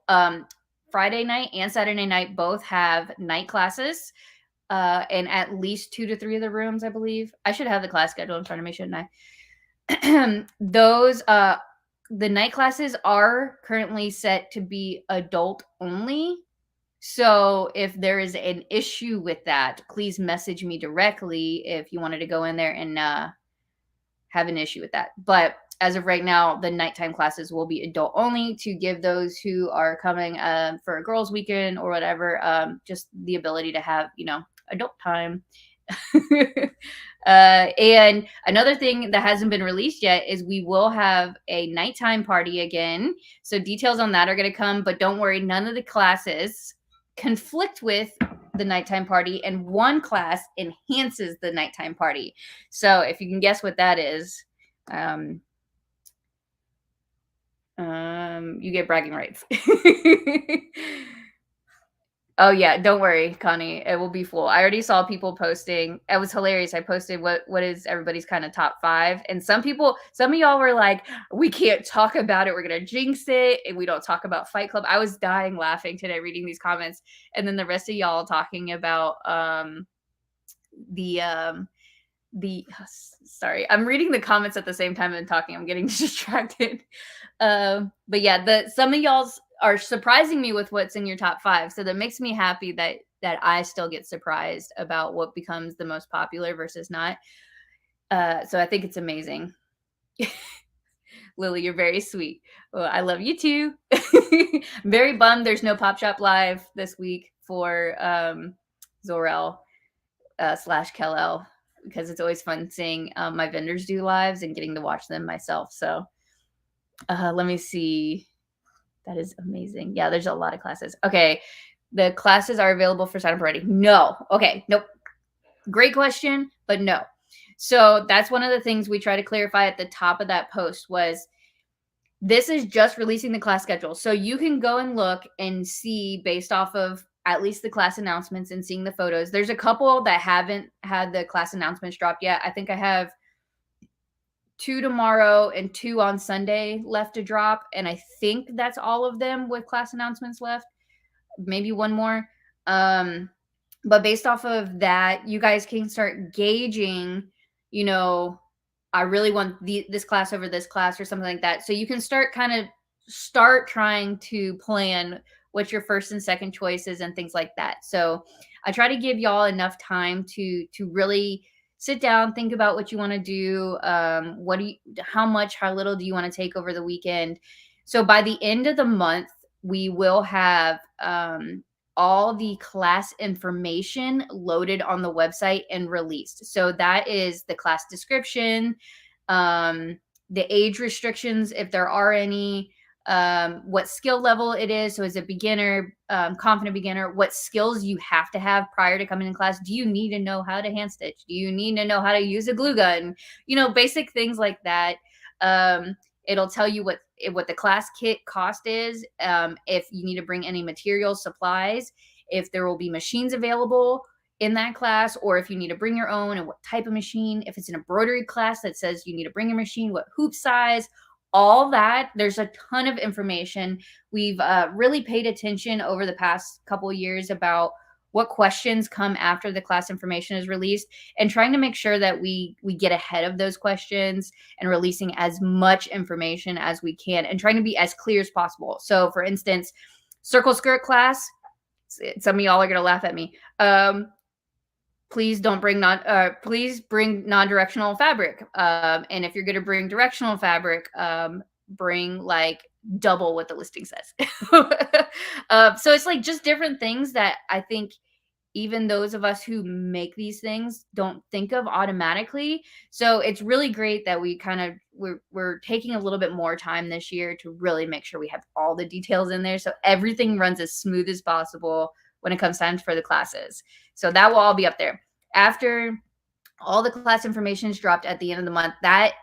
Friday night and Saturday night both have night classes, in at least 2 to 3 of the rooms, I believe. I should have the class schedule in front of me, shouldn't I? Those the night classes are currently set to be adult only. So if there is an issue with that, please message me directly if you wanted to go in there and have an issue with that. But as of right now, the nighttime classes will be adult only to give those who are coming for a girls' weekend or whatever, just the ability to have, adult time. And another thing that hasn't been released yet is we will have a nighttime party again. So details on that are going to come, but don't worry, none of the classes conflict with the nighttime party, and one class enhances the nighttime party. So if you can guess what that is, you get bragging rights. Oh yeah, don't worry, Connie. It will be full. I already saw people posting. It was hilarious. I posted what is everybody's kind of top 5, and some of y'all were like, "We can't talk about it. We're gonna jinx it, and we don't talk about Fight Club." I was dying laughing today reading these comments, and then the rest of y'all talking about sorry, I'm reading the comments at the same time and talking. I'm getting distracted. But yeah, some of y'all's are surprising me with what's in your top 5. So that makes me happy that I still get surprised about what becomes the most popular versus not. So I think it's amazing. Lily, you're very sweet. Well, I love you too. Very bummed there's no Pop Shop Live this week for Zorel / Kellel, because it's always fun seeing my vendors do lives and getting to watch them myself. So let me see. That is amazing. Yeah, there's a lot of classes. Okay, the classes are available for sign up already. No. Okay, nope. Great question, but no. So that's one of the things we try to clarify at the top of that post was this is just releasing the class schedule. So you can go and look and see based off of at least the class announcements and seeing the photos. There's a couple that haven't had the class announcements dropped yet. I think I have 2 tomorrow and 2 on Sunday left to drop. And I think that's all of them with class announcements left. Maybe one more. But based off of that, you guys can start gauging, you know, I really want this class over this class or something like that. So you can start trying to plan what your first and second choices and things like that. So I try to give y'all enough time to really sit down, think about what you want to do. How little do you want to take over the weekend? So by the end of the month, we will have all the class information loaded on the website and released. So that is the class description, the age restrictions, if there are any, what skill level it is. So is it beginner, confident beginner, what skills you have to have prior to coming in class. Do you need to know how to hand stitch? Do you need to know how to use a glue gun? Basic things like that. It'll tell you what the class kit cost is, if you need to bring any materials, supplies, if there will be machines available in that class, or if you need to bring your own and what type of machine. If it's an embroidery class that says you need to bring a machine, what hoop size, all that. There's a ton of information. We've really paid attention over the past couple of years about what questions come after the class information is released, and trying to make sure that we get ahead of those questions and releasing as much information as we can and trying to be as clear as possible. So for instance, circle skirt class, some of y'all are going to laugh at me. Please bring non-directional fabric. And if you're going to bring directional fabric, bring like double what the listing says. So it's like just different things that I think even those of us who make these things don't think of automatically. So it's really great that we're taking a little bit more time this year to really make sure we have all the details in there, so everything runs as smooth as possible when it comes time for the classes. So that will all be up there. After all the class information is dropped at the end of the month, that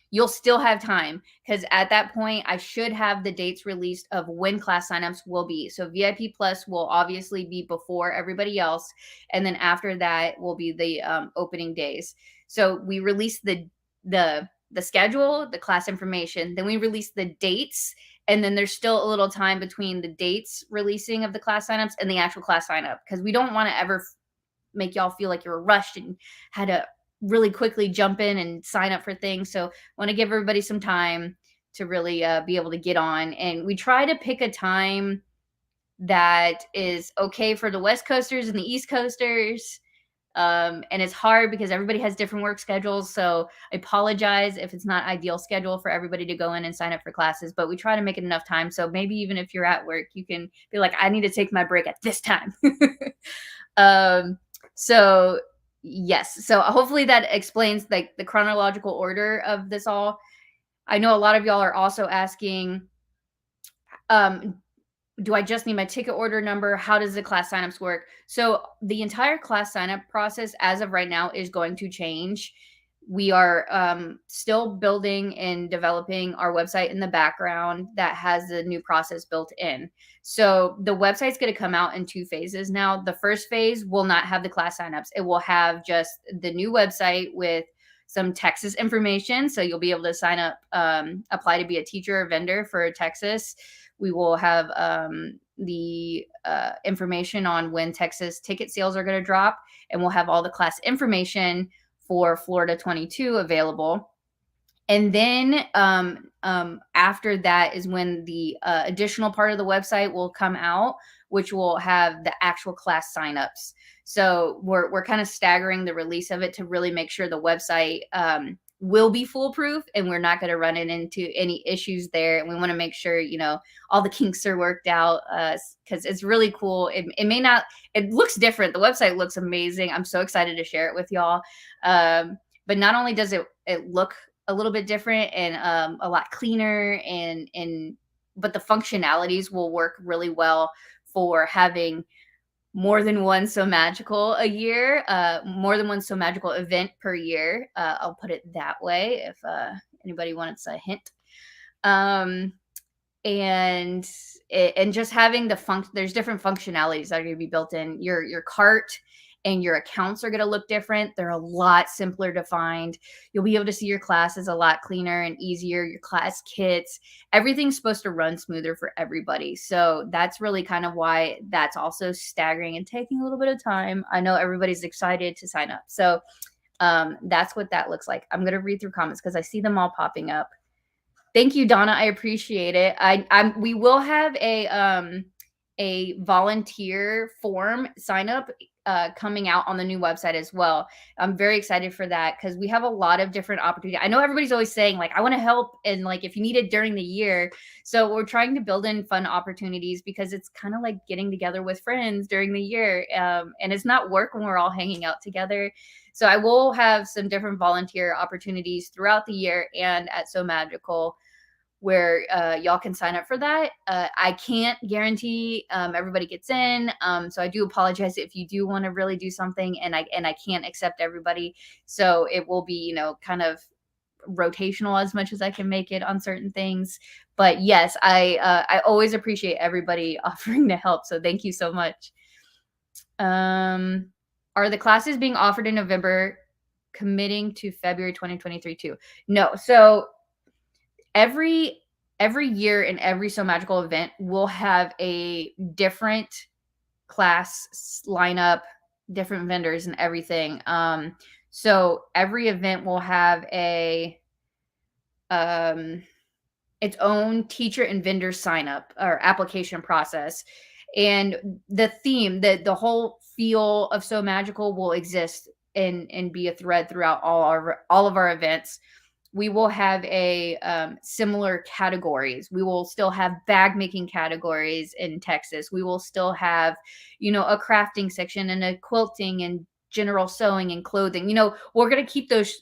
you'll still have time, because at that point I should have the dates released of when class signups will be. So VIP Plus will obviously be before everybody else, and then after that will be the opening days. So we release the schedule, the class information, then we release the dates, and then there's still a little time between the dates releasing of the class signups and the actual class signup, because we don't want to ever make y'all feel like you're rushed and had to really quickly jump in and sign up for things. So I want to give everybody some time to really be able to get on. And we try to pick a time that is okay for the West Coasters and the East Coasters. And it's hard because everybody has different work schedules. So I apologize if it's not ideal schedule for everybody to go in and sign up for classes, but we try to make it enough time. So maybe even if you're at work, you can be like, I need to take my break at this time. So yes, so hopefully that explains like the chronological order of this all. I know a lot of y'all are also asking, do I just need my ticket order number? How does the class signups work? So the entire class signup process as of right now is going to change. We are still building and developing our website in the background that has the new process built in. So the website's going to come out in 2 phases now. The first phase will not have the class signups. It will have just the new website with some Texas information. So you'll be able to sign up, apply to be a teacher or vendor for Texas. We will have the information on when Texas ticket sales are going to drop, and we'll have all the class information for Florida 22 available. And then after that is when the additional part of the website will come out, which will have the actual class signups. So we're kind of staggering the release of it to really make sure the website will be foolproof and we're not going to run into any issues there. And we want to make sure, all the kinks are worked out, because it's really cool. It looks different. The website looks amazing. I'm so excited to share it with y'all. But not only does it look a little bit different and a lot cleaner and but the functionalities will work really well for having more than one So Magical a year, more than one So Magical event per year. I'll put it that way if anybody wants a hint. Um, and and just having there's different functionalities that are going to be built in. Your cart and your accounts are going to look different. They're a lot simpler to find. You'll be able to see your classes a lot cleaner and easier. Your class kits, everything's supposed to run smoother for everybody. So that's really kind of why that's also staggering and taking a little bit of time. I know everybody's excited to sign up. So that's what that looks like. I'm going to read through comments because I see them all popping up. Thank you, Donna. I appreciate it. We will have a volunteer form sign up coming out on the new website as well. I'm very excited for that because we have a lot of different opportunities. I know everybody's always saying like, I want to help and like if you need it during the year. So we're trying to build in fun opportunities because it's kind of like getting together with friends during the year. And it's not work when we're all hanging out together. So I will have some different volunteer opportunities throughout the year and at So Magical where y'all can sign up for that. I can't guarantee everybody gets in. So I do apologize if you do want to really do something and I can't accept everybody. So it will be, you know, kind of rotational as much as I can make it on certain things. But yes, I always appreciate everybody offering to help. So thank you so much. Are the classes being offered in November committing to February 2023 too? No. So every year in every So Magical event, we'll have a different class lineup, different vendors and everything. So every event will have a its own teacher and vendor sign up or application process. And the theme, the whole feel of So Magical will exist and be a thread throughout all of our events. We will have a similar categories. We will still have bag making categories in Texas. We will still have, you know, a crafting section and a quilting and general sewing and clothing. You know, we're going to keep those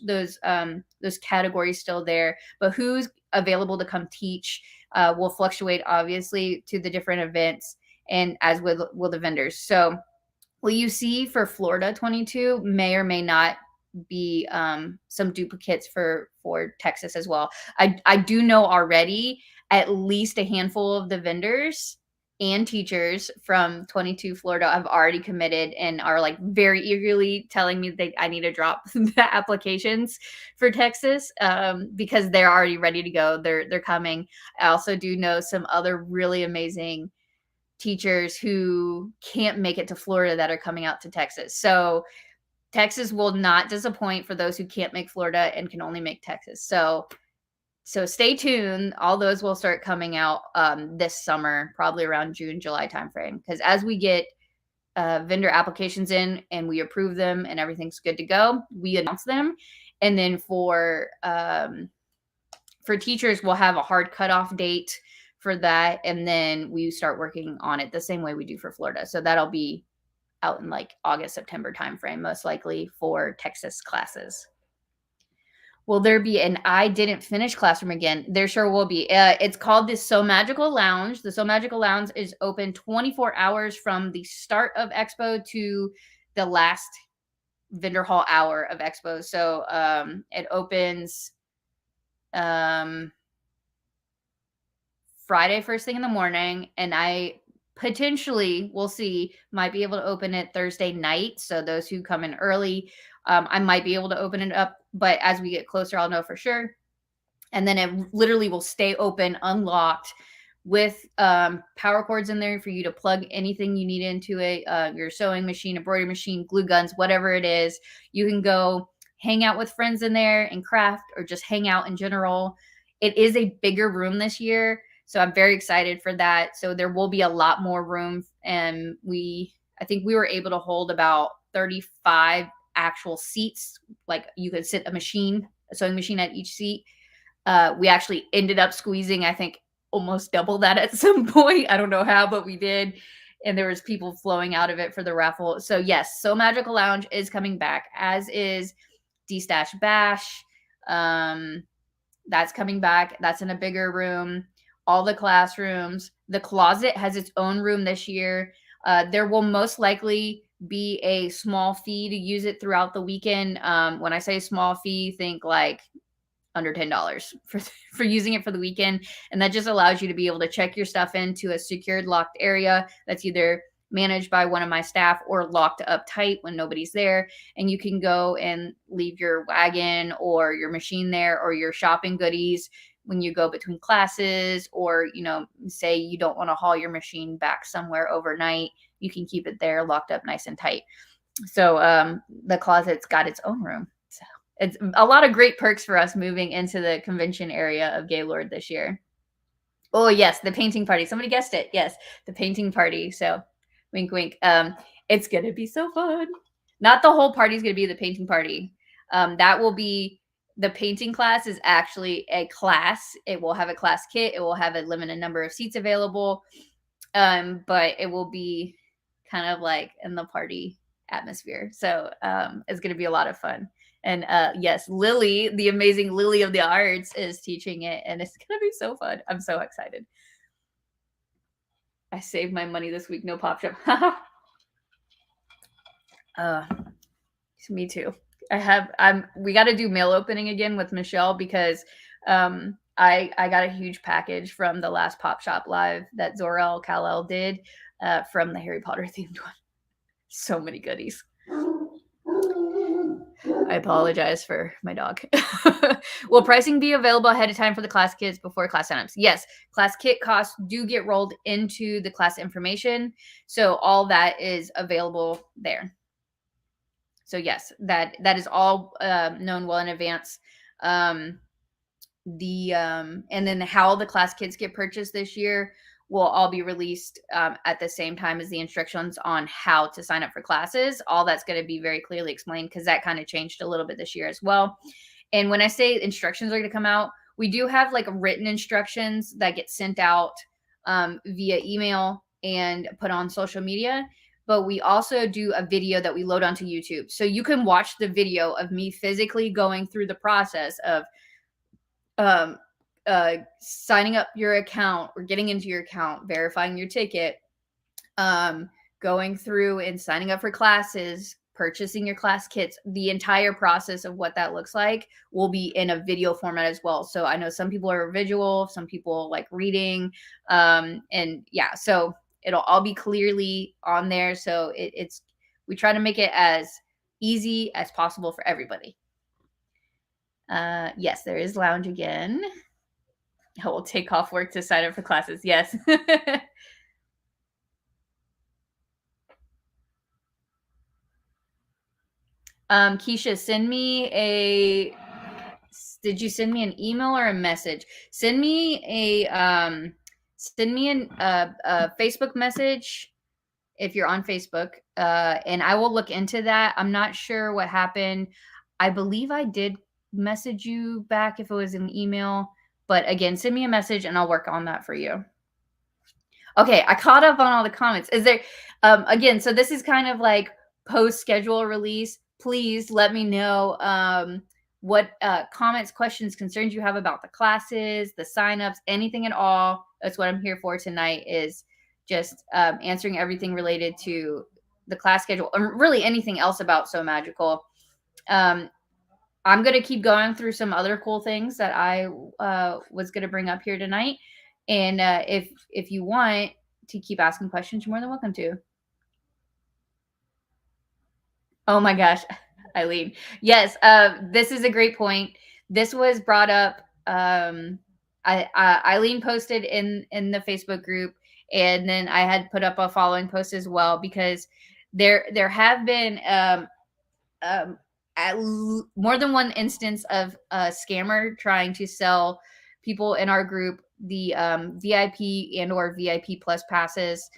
categories still there, but who's available to come teach will fluctuate obviously to the different events and as will the vendors. So what you see for Florida 22 may or may not be some duplicates for Texas as well. I do know already at least a handful of the vendors and teachers from 22 Florida have already committed and are like very eagerly telling me that I need to drop the applications for Texas because they're already ready to go. They're coming. I also do know some other really amazing teachers who can't make it to Florida that are coming out to Texas. So Texas will not disappoint for those who can't make Florida and can only make Texas. So stay tuned. All those will start coming out this summer, probably around June, July timeframe. Because as we get vendor applications in and we approve them and everything's good to go, we announce them. And then for teachers, we'll have a hard cutoff date for that. And then we start working on it the same way we do for Florida. So that'll be out in like August, September timeframe, most likely for Texas classes. Will there be an I didn't finish classroom again? There sure will be. It's called the So Magical Lounge. The So Magical Lounge is open 24 hours from the start of Expo to the last vendor hall hour of Expo. So it opens Friday first thing in the morning, and I potentially, we'll see, might be able to open it Thursday night. So those who come in early, I might be able to open it up, but as we get closer, I'll know for sure. And then it literally will stay open, unlocked, with power cords in there for you to plug anything you need into it, your sewing machine, embroidery machine, glue guns, whatever it is. You can go hang out with friends in there and craft or just hang out in general. It is a bigger room this year, so I'm very excited for that. So there will be a lot more room, and I think we were able to hold about 35 actual seats. Like you could sit a sewing machine at each seat. We actually ended up squeezing, I think, almost double that at some point. I don't know how, but we did. And there was people flowing out of it for the raffle. So yes, So Magical Lounge is coming back, as is D-Stash Bash. That's coming back. That's in a bigger room. all the classrooms. The closet has its own room this year. There will most likely be a small fee to use it throughout the weekend. When I say small fee, think like under $10 for using it for the weekend. And that just allows you to be able to check your stuff into a secured, locked area that's either managed by one of my staff or locked up tight when nobody's there. And you can go and leave your wagon or your machine there, or your shopping goodies when you go between classes, or, say you don't want to haul your machine back somewhere overnight. You can keep it there locked up nice and tight. So the closet's got its own room. So it's a lot of great perks for us moving into the convention area of Gaylord this year. Oh, yes, the painting party. Somebody guessed it. Yes, the painting party. So wink, wink. It's going to be so fun. Not the whole party is going to be the painting party. That will be, the painting class is actually a class. It will have a class kit. It will have a limited number of seats available. But it will be kind of like in the party atmosphere. So it's going to be a lot of fun. And yes, Lily, the amazing Lily of the Arts, is teaching it, and it's going to be so fun. I'm so excited. I saved my money this week. No Pop Shop. Me too. We got to do mail opening again with Michelle, because I got a huge package from the last Pop Shop Live that Zor-El Kal-El did from the Harry Potter themed one. So many goodies. I apologize for my dog. Will pricing be available ahead of time for the class kits before class signups? Yes, class kit costs do get rolled into the class information. So all that is available there. So yes, that is all known well in advance. And then how the class kits get purchased this year will all be released at the same time as the instructions on how to sign up for classes. All that's going to be very clearly explained, because that kind of changed a little bit this year as well. And when I say instructions are going to come out, we do have like written instructions that get sent out via email and put on social media. But we also do a video that we load onto YouTube. So you can watch the video of me physically going through the process of signing up your account or getting into your account, verifying your ticket, going through and signing up for classes, purchasing your class kits. The entire process of what that looks like will be in a video format as well. So I know some people are visual, some people like reading, and yeah, so it'll all be clearly on there. So we try to make it as easy as possible for everybody. Yes, there is lounge again. I will take off work to sign up for classes. Yes. Keisha, did you send me an email or a message? Send me a Facebook message if you're on Facebook, and I will look into that. I'm not sure what happened. I believe I did message you back if it was an email, but again, send me a message and I'll work on that for you. Okay, I caught up on all the comments. Is there, again, so this is kind of like post-schedule release. Please let me know what comments, questions, concerns you have about the classes, the signups, anything at all. That's what I'm here for tonight, is just answering everything related to the class schedule, and really anything else about So Magical. I'm going to keep going through some other cool things that I was going to bring up here tonight. And if you want to keep asking questions, you're more than welcome to. Oh my gosh, Eileen. Yes, this is a great point. This was brought up. Eileen posted in the Facebook group, and then I had put up a following post as well, because there have been more than one instance of a scammer trying to sell people in our group the VIP and or VIP plus passes.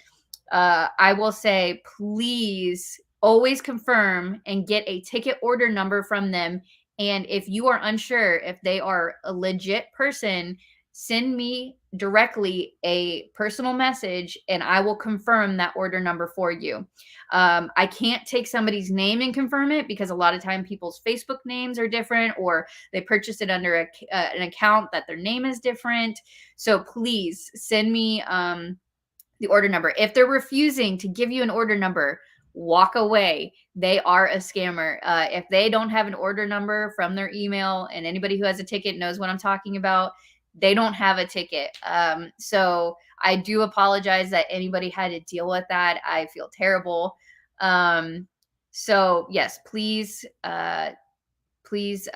I will say, please always confirm and get a ticket order number from them. And if you are unsure if they are a legit person, send me directly a personal message and I will confirm that order number for you. I can't take somebody's name and confirm it because a lot of time people's Facebook names are different, or they purchased it under an account that their name is different. So please send me the order number. If they're refusing to give you an order number, walk away. They are a scammer. If they don't have an order number from their email, and anybody who has a ticket knows what I'm talking about, they don't have a ticket. So I do apologize that anybody had to deal with that. I feel terrible. So yes, please, please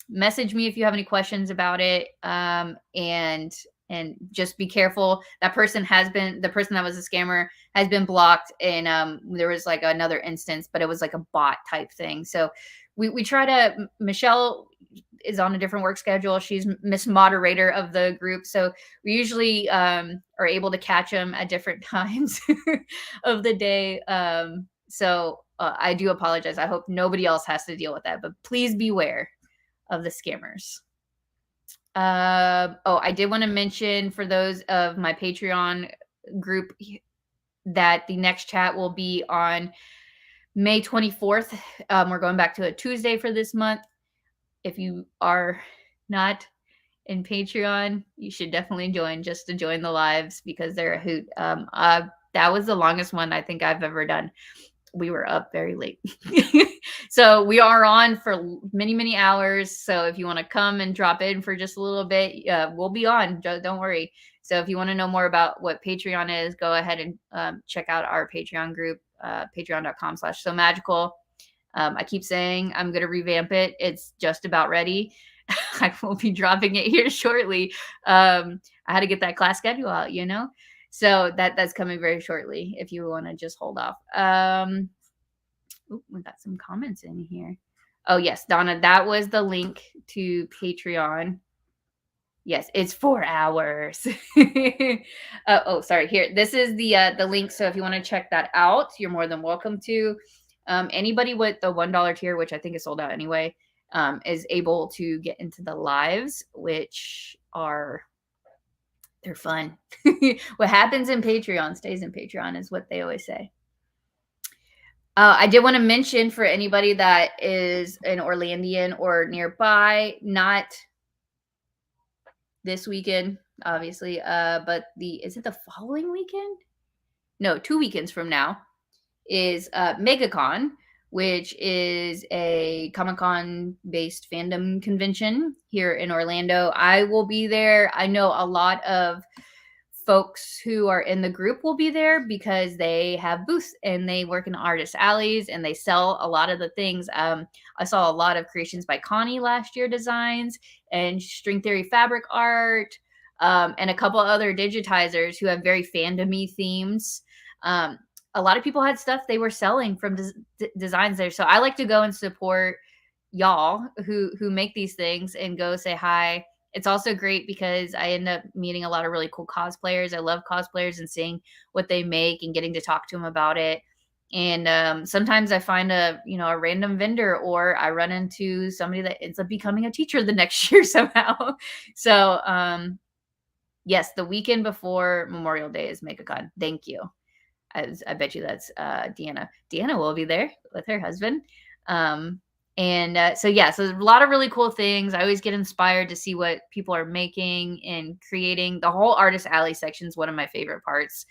message me if you have any questions about it. And just be careful. That person has been, the person that was a scammer has been blocked. And there was like another instance, but it was like a bot type thing. So we try to, Michelle is on a different work schedule. She's Miss Moderator of the group. So we usually are able to catch them at different times of the day. So I do apologize. I hope nobody else has to deal with that, but please beware of the scammers. Oh, I did want to mention for those of my Patreon group that the next chat will be on May 24th. We're going back to a Tuesday for this month. If you are not in Patreon, you should definitely join, just to join the lives, because they're a hoot. That was the longest one I think I've ever done. We were up very late. So we are on for many, many hours. So if you want to come and drop in for just a little bit, we'll be on. Don't worry. So if you want to know more about what Patreon is, go ahead and check out our Patreon group, patreon.com/sewmagical. I keep saying I'm going to revamp it. It's just about ready. I will be dropping it here shortly. I had to get that class schedule out, you know? So that's coming very shortly if you want to just hold off. We got some comments in here. Oh, yes, Donna, that was the link to Patreon. Yes, it's 4 hours. Oh, sorry. Here, this is the link. So if you want to check that out, you're more than welcome to. Anybody with the $1 tier, which I think is sold out anyway, is able to get into the lives, which are, they're fun. What happens in Patreon stays in Patreon is what they always say. I did want to mention for anybody that is an Orlandian or nearby, not this weekend, obviously, but is it the following weekend? No, 2 weekends from now is Megacon, which is a Comic-Con based fandom convention here in Orlando. I will be there. I know a lot of folks who are in the group will be there because they have booths and they work in artist alleys and they sell a lot of the things. I saw a lot of creations by Connie last year, designs and string theory fabric art, and a couple other digitizers who have very fandom-y themes. A lot of people had stuff they were selling from designs there. So I like to go and support y'all who make these things and go say hi. It's also great because I end up meeting a lot of really cool cosplayers. I love cosplayers and seeing what they make and getting to talk to them about it. And sometimes I find a random vendor, or I run into somebody that ends up becoming a teacher the next year somehow. So yes, the weekend before Memorial Day is Megacon. Thank you. I bet you that's Deanna. Deanna will be there with her husband. So yeah, so there's a lot of really cool things. I always get inspired to see what people are making and creating. The whole artist alley section is one of my favorite parts.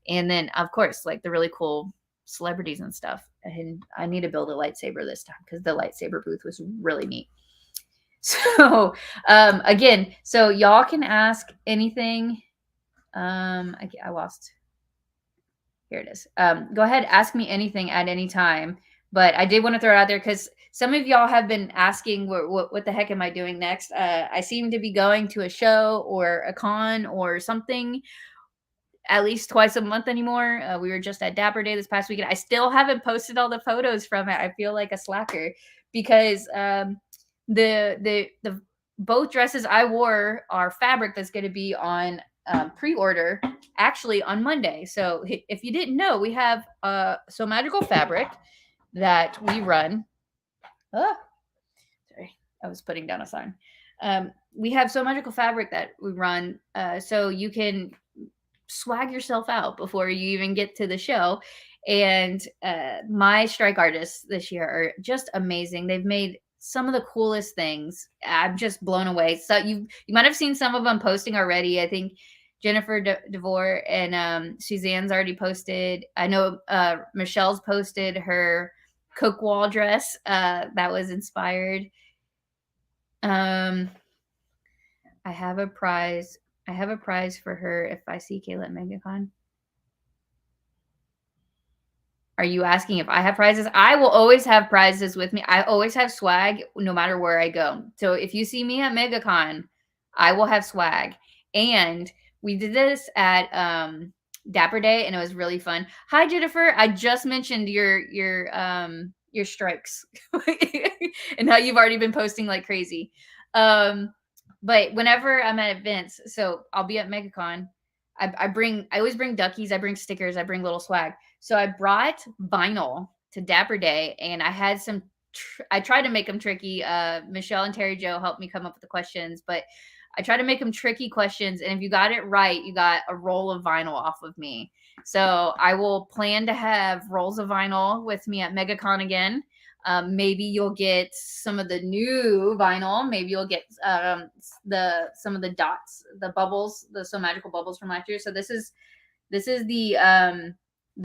And then of course, like the really cool celebrities and stuff. And I need to build a lightsaber this time because the lightsaber booth was really neat. So again, so y'all can ask anything. I lost. Here it is. Go ahead, ask me anything at any time. But I did want to throw it out there because some of y'all have been asking, what the heck am I doing next? I seem to be going to a show or a con or something at least twice a month anymore. We were just at Dapper Day this past weekend. I still haven't posted all the photos from it. I feel like a slacker because the both dresses I wore are fabric that's going to be on pre-order actually on Monday. So if you didn't know, we have So Magical fabric that we run. Oh, sorry, I was putting down a sign. we have So Magical fabric that we run, so you can swag yourself out before you even get to the show. And my strike artists this year are just amazing. They've made some of the coolest things. I'm just blown away. So you might have seen some of them posting already. I think Jennifer DeVore and Suzanne's already posted. I know Michelle's posted her Coke wall dress that was inspired. I have a prize. I have a prize for her if I see Kayla at Megacon. Are you asking if I have prizes? I will always have prizes with me. I always have swag no matter where I go. So if you see me at Megacon, I will have swag. And we did this at Dapper Day, and it was really fun. Hi, Jennifer. I just mentioned your strikes and how you've already been posting like crazy. But whenever I'm at events, so I'll be at Megacon. I always bring duckies, I bring stickers, I bring little swag. So I brought vinyl to Dapper Day, and I had some. I tried to make them tricky. Michelle and Terry Joe helped me come up with the questions, but I tried to make them tricky questions. And if you got it right, you got a roll of vinyl off of me. So I will plan to have rolls of vinyl with me at MegaCon again. Maybe you'll get some of the new vinyl. Maybe you'll get some of the dots, the bubbles, the So Magical bubbles from last year. So this is the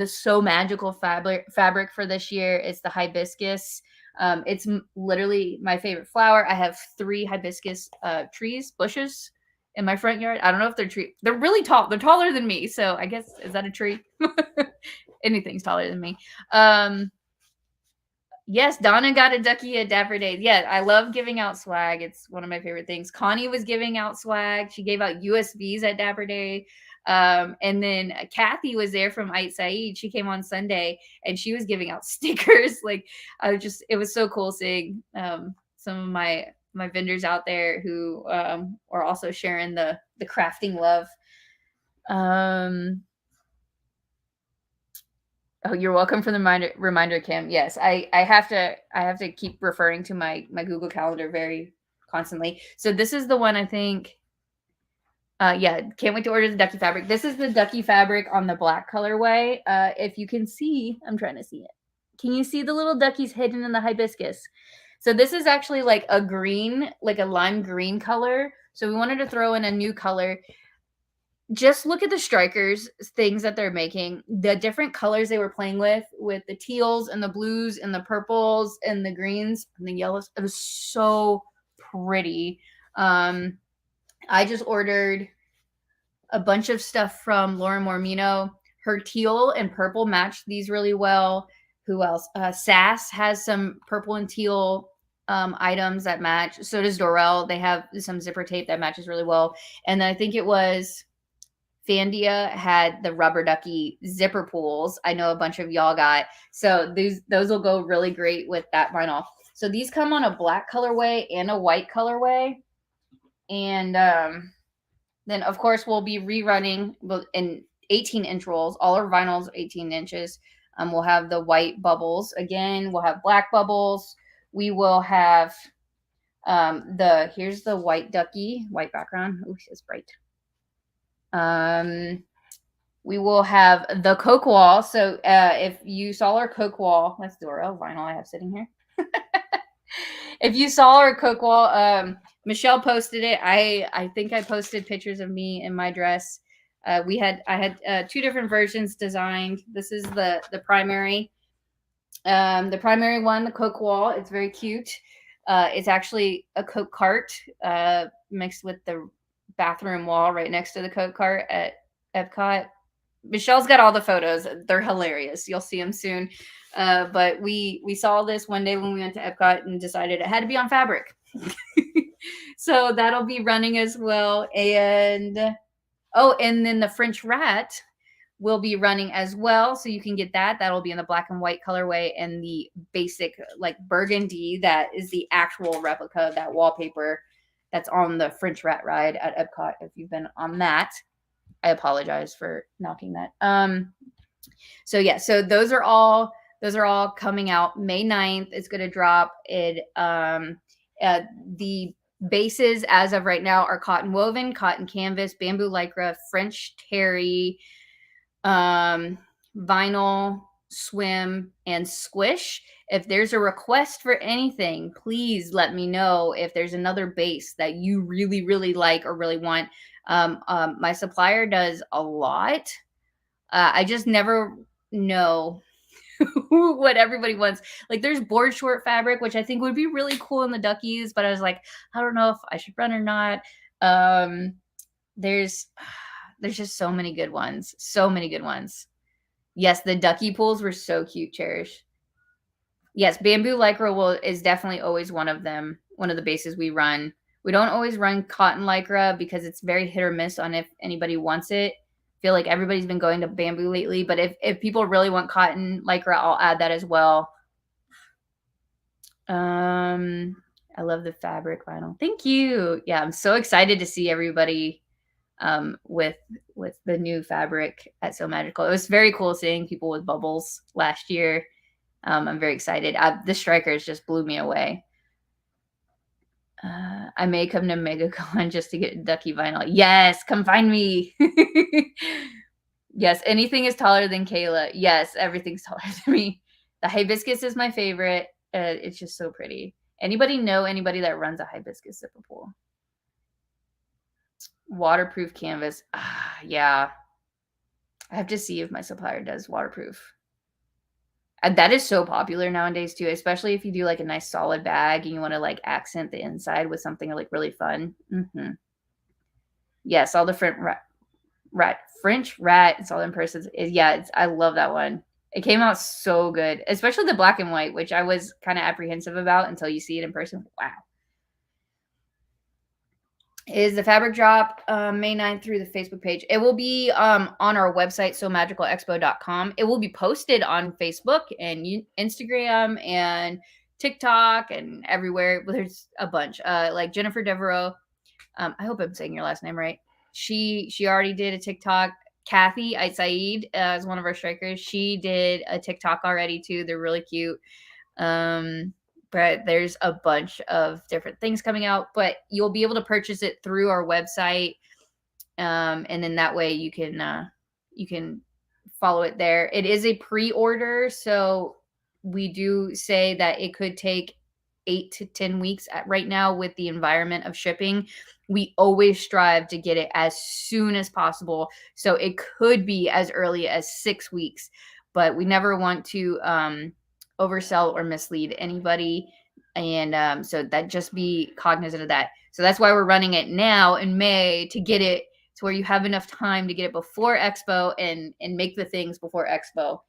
So Magical fabric for this year. It's the hibiscus. It's literally my favorite flower. I have 3 hibiscus bushes in my front yard. I don't know if they're tree. They're really tall. They're taller than me. So I guess, is that a tree? Anything's taller than me. Yes, Donna got a ducky at Dapper Days. Yeah, I love giving out swag. It's one of my favorite things. Connie was giving out swag. She gave out USBs at Dapper Day. And then Kathy was there from Ait Said. She came on Sunday and she was giving out stickers. Like, it was so cool seeing some of my vendors out there who are also sharing the crafting love. Oh, you're welcome for the reminder, Kim. Yes, I have to keep referring to my Google Calendar very constantly. So this is the one I think. Yeah, can't wait to order the ducky fabric. This is the ducky fabric on the black colorway. If you can see, I'm trying to see it. Can you see the little duckies hidden in the hibiscus? So this is actually like a green, like a lime green color. So we wanted to throw in a new color. Just look at the strikers things that they're making, the different colors they were playing with the teals and the blues and the purples and the greens and the yellows. It was so pretty. I just ordered a bunch of stuff from Laura Mormino. Her teal and purple match these really well. Who else? Sass has some purple and teal items that match. So does Dorel. They have some zipper tape that matches really well. And then I think it was Fandia had the rubber ducky zipper pulls. I know a bunch of y'all got. So those will go really great with that vinyl. So these come on a black colorway and a white colorway. And then, of course, we'll be rerunning in 18-inch rolls. All our vinyls 18 inches. We'll have the white bubbles. Again, we'll have black bubbles. We will have here's the white ducky, white background. Ooh, it's bright. We will have the Coke wall. So if you saw our Coke wall, that's Dora vinyl I have sitting here. If you saw our Coke wall, Michelle posted it. I think I posted pictures of me in my dress. I had 2 different versions designed. This is the primary. The primary one, the Coke wall. It's very cute. It's actually a Coke cart mixed with the bathroom wall right next to the Coke cart at Epcot. Michelle's got all the photos. They're hilarious. You'll see them soon. But we saw this one day when we went to Epcot and decided it had to be on fabric. So that'll be running as well. And then the French rat will be running as well. So you can get that. That'll be in the black and white colorway, and the basic like burgundy that is the actual replica of that wallpaper that's on the French rat ride at Epcot. If you've been on that, I apologize for knocking that. So yeah, so those are all coming out May 9th. It's going to drop it. The Bases as of right now are cotton woven, cotton canvas, bamboo lycra, French terry, vinyl, swim, and squish. If there's a request for anything, please let me know if there's another base that you really, really like or really want. My supplier does a lot. I just never know what everybody wants. Like there's board short fabric, which I think would be really cool in the duckies, but I was like, I don't know if I should run or not. Um, there's there's just so many good ones. So many good ones. Yes, the ducky pools were so cute, Cherish. Yes, bamboo lycra is definitely always one of them, one of the bases we run. We don't always run cotton lycra because it's very hit or miss on if anybody wants it. I feel like everybody's been going to bamboo lately, but if people really want cotton lycra, I'll add that as well. I love the fabric vinyl. Thank you. Yeah, I'm so excited to see everybody with the new fabric at So Magical. It was very cool seeing people with bubbles last year. I'm very excited. The strikers just blew me away. I may come to Megacon just to get ducky vinyl. Yes, come find me. Yes, anything is taller than Kayla. Yes, everything's taller than me. The hibiscus is my favorite. It's just so pretty. Anybody know anybody that runs a hibiscus zipper pool? Waterproof canvas. Yeah. I have to see if my supplier does waterproof. And that is so popular nowadays too, especially if you do like a nice solid bag and you want to like accent the inside with something like really fun. Mm-hmm. Yes, all the French rat and Southern persons. Yeah, I love that one. It came out so good, especially the black and white, which I was kind of apprehensive about until you see it in person. Wow. Is the fabric drop May 9th through the Facebook page. It will be on our website, sewmagicalexpo.com. It will be posted on Facebook and Instagram and TikTok and everywhere. There's a bunch. Like Jennifer Devereaux. I hope I'm saying your last name right. She already did a TikTok. Kathy Saeed is one of our strikers. She did a TikTok already too. They're really cute. But there's a bunch of different things coming out, but you'll be able to purchase it through our website. And then that way you can follow it there. It is a pre-order, so we do say that it could take 8 to 10 weeks right now with the environment of shipping. We always strive to get it as soon as possible. So it could be as early as 6 weeks, but we never want to oversell or mislead anybody. And so that just be cognizant of that. So that's why we're running it now in May to get it to where you have enough time to get it before Expo and make the things before Expo.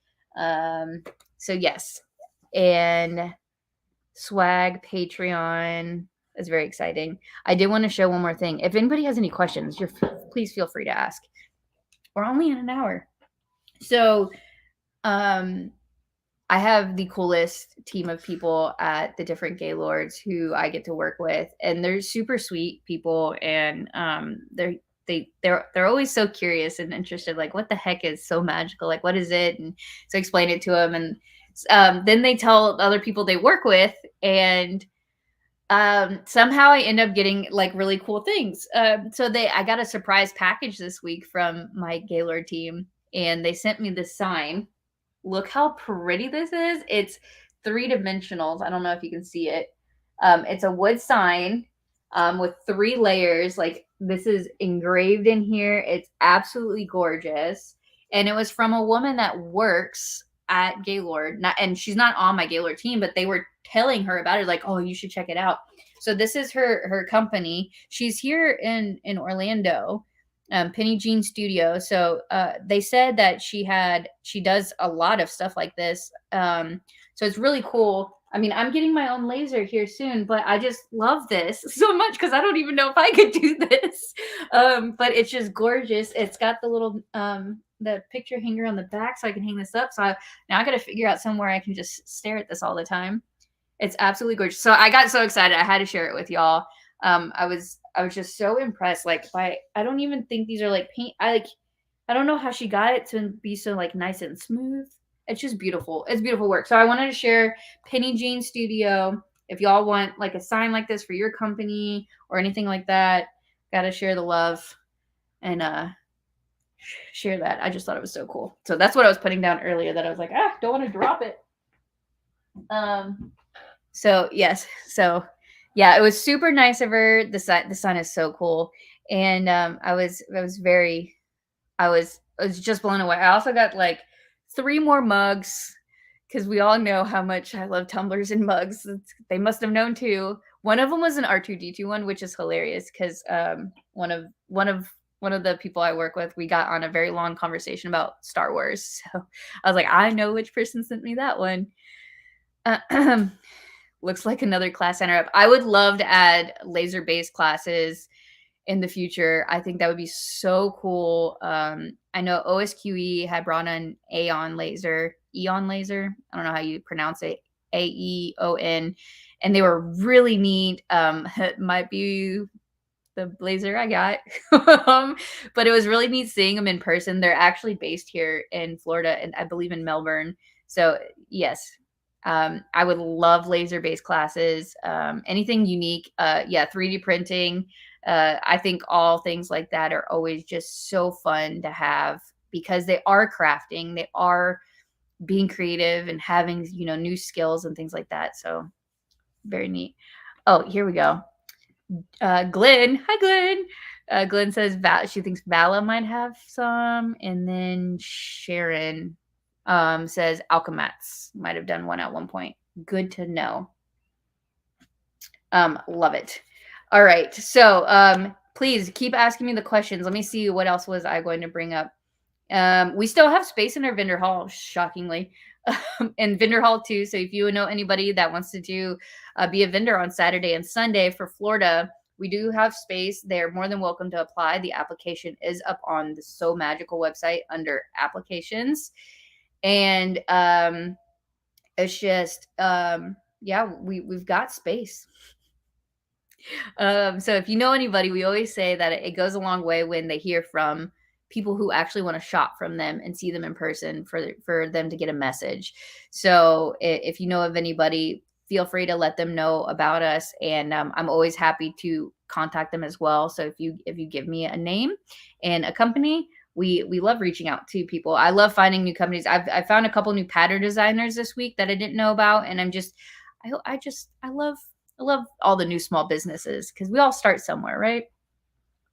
So yes, and swag Patreon is very exciting. I did want to show one more thing. If anybody has any questions, please feel free to ask. We're only in an hour. So I have the coolest team of people at the different Gaylords who I get to work with, and they're super sweet people, and they're always so curious and interested, like what the heck is So Magical, like what is it? And so I explain it to them, and then they tell other people they work with, and somehow I end up getting like really cool things. So I got a surprise package this week from my Gaylord team, and they sent me this sign. Look how pretty this is. It's 3-dimensionals. I don't know if you can see it. It's a wood sign with 3 layers. Like this is engraved in here. It's absolutely gorgeous. And it was from a woman that works at Gaylord. And she's not on my Gaylord team, but they were telling her about it. Like, oh, you should check it out. So this is her company. She's here in Orlando. Penny Jean Studio. So they said that she does a lot of stuff like this. So it's really cool. I mean, I'm getting my own laser here soon, but I just love this so much because I don't even know if I could do this. But it's just gorgeous. It's got the little the picture hanger on the back, so I can hang this up. So now I got to figure out somewhere I can just stare at this all the time. It's absolutely gorgeous. So I got so excited. I had to share it with y'all. I was just so impressed. Like I don't even think these are like paint. I don't know how she got it to be so like nice and smooth. It's just beautiful. It's beautiful work. So I wanted to share Penny Jean Studio. if y'all want like a sign like this for your company or anything like that, gotta share the love and share that. I just thought it was so cool. So that's what I was putting down earlier, that I was like, don't want to drop it. So yes, so yeah, it was super nice of her. The sun is so cool, and I was just blown away. I also got like 3 more mugs, because we all know how much I love tumblers and mugs. They must have known too. One of them was an R2D2 one, which is hilarious because one of the people I work with, we got on a very long conversation about Star Wars. So I was like, I know which person sent me that one. Looks like another class center up. I would love to add laser-based classes in the future. I think that would be so cool. I know OSQE had brought in Eon laser. I don't know how you pronounce it. AEON. And they were really neat. It might be the blazer I got. But it was really neat seeing them in person. They're actually based here in Florida, and I believe in Melbourne. So yes, I would love laser-based classes. Anything unique. 3D printing. I think all things like that are always just so fun to have, because they are crafting, they are being creative and having, new skills and things like that. So very neat. Oh, here we go. Glenn. Hi, Glenn. Glenn says she thinks Vala might have some. And then Sharon says Alchemats might have done one at one point. Good to know. Love it. All right. So please keep asking me the questions. Let me see, what else was I going to bring up. We still have space in our vendor hall, shockingly, and vendor hall too. So if you know anybody that wants to do be a vendor on Saturday and Sunday for Florida, we do have space. They're more than welcome to apply. The application is up on the So Magical website under applications, and it's just we've got space. So if you know anybody, we always say that it goes a long way when they hear from people who actually want to shop from them and see them in person for them to get a message. So if you know of anybody, feel free to let them know about us. And I'm always happy to contact them as well. So if you give me a name and a company, we love reaching out to people. I love finding new companies. I found a couple new pattern designers this week that I didn't know about. And I love all the new small businesses, because we all start somewhere, right?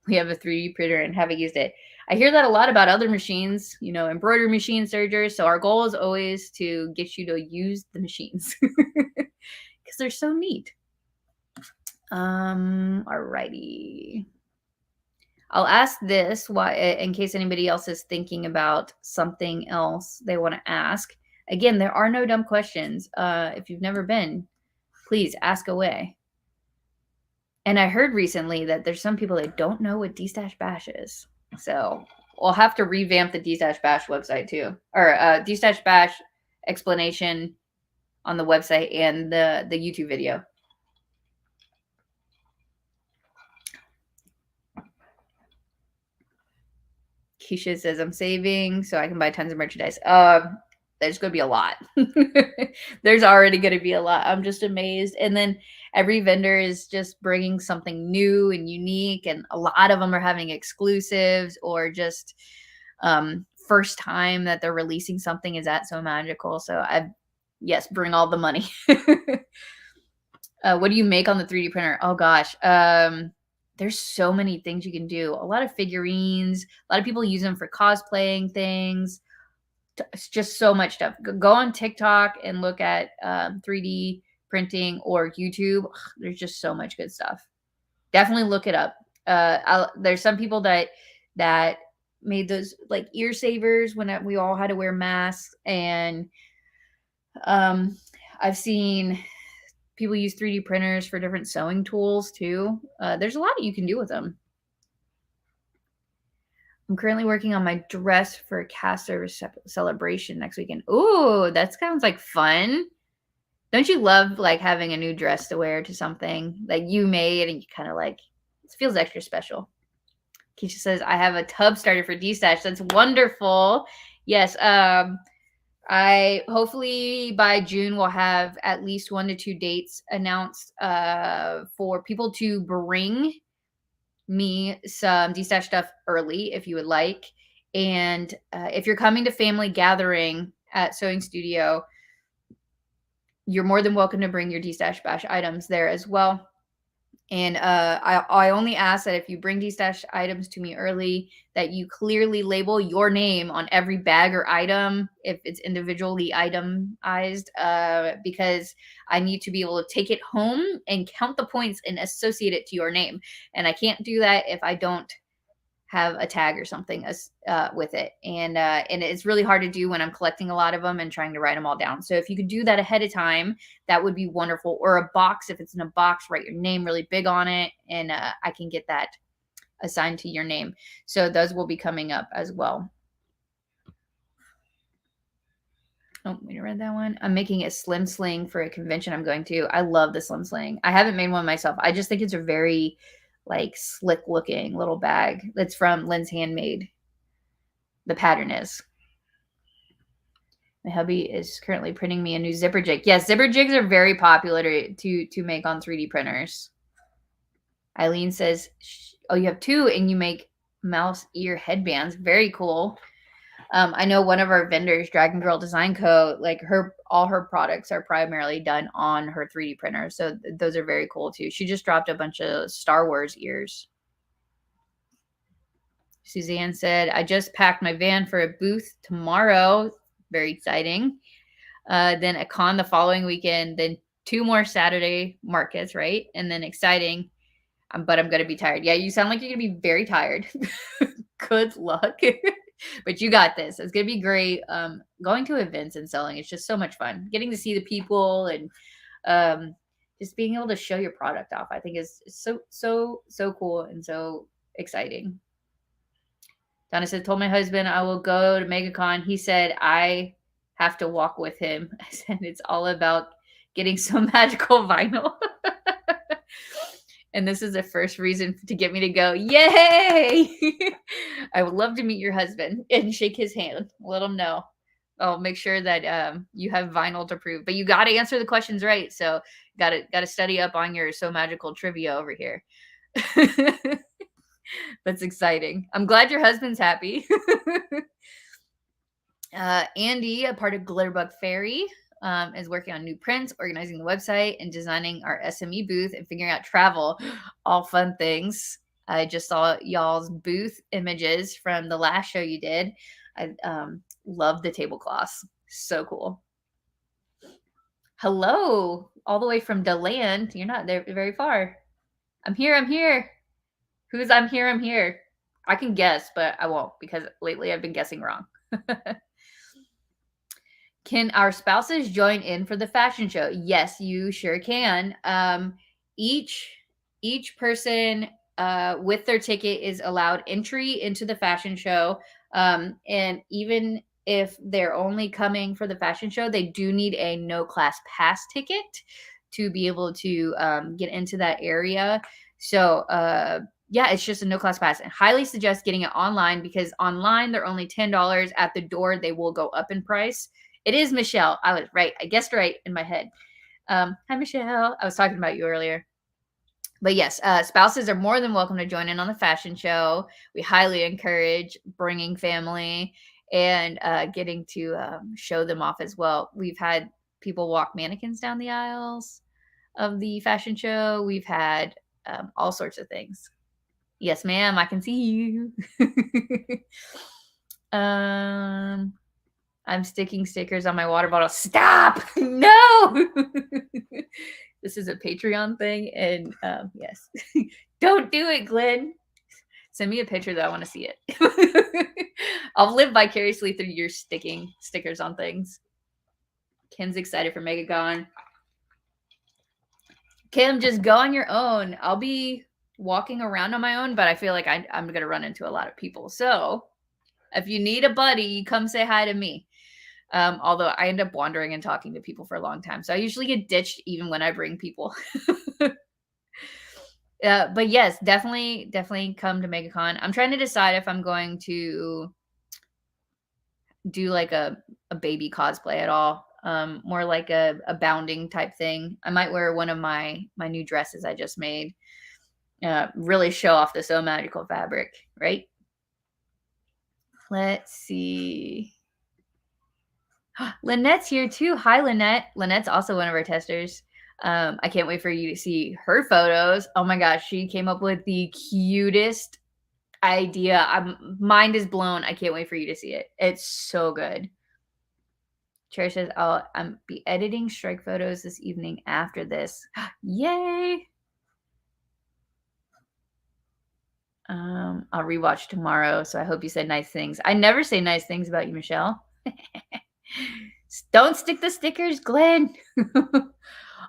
We have a 3D printer and haven't used it. I hear that a lot about other machines, embroidery machine sergers. So our goal is always to get you to use the machines because they're so neat. Alrighty. I'll ask this in case anybody else is thinking about something else they want to ask. Again, there are no dumb questions. If you've never been, please ask away. And I heard recently that there's some people that don't know what D-Bash is. So we'll have to revamp the D-Bash website too. Or D-Bash explanation on the website and the YouTube video. Keisha says, I'm saving so I can buy tons of merchandise. There's going to be a lot. There's already going to be a lot. I'm just amazed. And then every vendor is just bringing something new and unique. And a lot of them are having exclusives or just first time that they're releasing something is at So Magical. So yes, bring all the money. What do you make on the 3D printer? Oh gosh. There's so many things you can do. A lot of figurines. A lot of people use them for cosplaying things. It's just so much stuff. Go on TikTok and look at 3D printing or YouTube. There's just so much good stuff. Definitely look it up. There's some people that made those like ear savers when we all had to wear masks, and I've seen people use 3D printers for different sewing tools too. There's a lot that you can do with them. I'm currently working on my dress for a cast service celebration next weekend. Ooh, that sounds like fun. Don't you love like having a new dress to wear to something that you made and you kind of like, it feels extra special. Keisha says, I have a tub starter for D-Stash. That's wonderful. Yes. I hopefully by June we'll have at least 1 to 2 dates announced for people to bring me some de-stash stuff early if you would like. And if you're coming to family gathering at Sewing Studio, you're more than welcome to bring your de-stash bash items there as well. And I only ask that if you bring de-stash items to me early, that you clearly label your name on every bag or item if it's individually itemized, because I need to be able to take it home and count the points and associate it to your name. And I can't do that if I don't have a tag or something with it. And it's really hard to do when I'm collecting a lot of them and trying to write them all down. So if you could do that ahead of time, that would be wonderful. Or a box, if it's in a box, write your name really big on it, and I can get that assigned to your name. So those will be coming up as well. Oh, we read that one. I'm making a slim sling for a convention I'm going to. I love the slim sling. I haven't made one myself. I just think it's a very like slick looking little bag. That's from Lynn's Handmade. The pattern is. My hubby is currently printing me a new zipper jig. Yes, zipper jigs are very popular to make on 3D printers. Eileen says, oh, you have 2 and you make mouse ear headbands. Very cool. I know one of our vendors, Dragon Girl Design Co., like all her products are primarily done on her 3D printer. So those are very cool too. She just dropped a bunch of Star Wars ears. Suzanne said, I just packed my van for a booth tomorrow. Very exciting. Then a con the following weekend, then 2 more Saturday markets, right? And then exciting. But I'm going to be tired. Yeah, you sound like you're going to be very tired. Good luck. But you got this. It's going to be great. Going to events and selling is just so much fun. Getting to see the people and just being able to show your product off, I think is so cool and so exciting. Donna said, told my husband I will go to Megacon. He said, I have to walk with him. I said, it's all about getting some magical vinyl. And this is the first reason to get me to go. Yay! I would love to meet your husband and shake his hand. Let him know. I'll make sure that you have vinyl to prove. But you got to answer the questions right. So got to study up on your So Magical trivia over here. That's exciting. I'm glad your husband's happy. Andy, a part of Glitterbug Fairy, is working on new prints, organizing the website, and designing our SME booth and figuring out travel. All fun things. I just saw y'all's booth images from the last show you did. I love the tablecloths. So cool. Hello, all the way from DeLand. You're not there very far. I'm here. Who's I'm here? I can guess, but I won't because lately I've been guessing wrong. Can our spouses join in for the fashion show? Yes, you sure can. Each person with their ticket is allowed entry into the fashion show. And even if they're only coming for the fashion show, they do need a no class pass ticket to be able to get into that area. So yeah, it's just a no class pass. And highly suggest getting it online because online they're only $10. At the door, they will go up in price. It is Michelle. I was right. I guessed right in my head. Hi, Michelle. I was talking about you earlier. But yes, spouses are more than welcome to join in on the fashion show. We highly encourage bringing family and getting to show them off as well. We've had people walk mannequins down the aisles of the fashion show. We've had all sorts of things. Yes, ma'am. I can see you. I'm sticking stickers on my water bottle. Stop! No! This is a Patreon thing. And yes, don't do it, Glenn. Send me a picture that I want to see it. I'll live vicariously through your sticking stickers on things. Kim's excited for Megacon. Kim, just go on your own. I'll be walking around on my own, but I feel like I'm going to run into a lot of people. So if you need a buddy, come say hi to me. Although I end up wandering and talking to people for a long time. So I usually get ditched even when I bring people. But yes, definitely come to Megacon. I'm trying to decide if I'm going to do like a baby cosplay at all. More like a bounding type thing. I might wear one of my new dresses I just made. Really show off the So Magical fabric, right? Let's see. Lynette's here too. Hi, Lynette. Lynette's also one of our testers. I can't wait for you to see her photos. Oh my gosh, she came up with the cutest idea. Mind is blown. I can't wait for you to see it. It's so good. Chair says, I'll be editing strike photos this evening after this. Yay! I'll rewatch tomorrow, so I hope you said nice things. I never say nice things about you, Michelle. Don't stick the stickers, Glenn.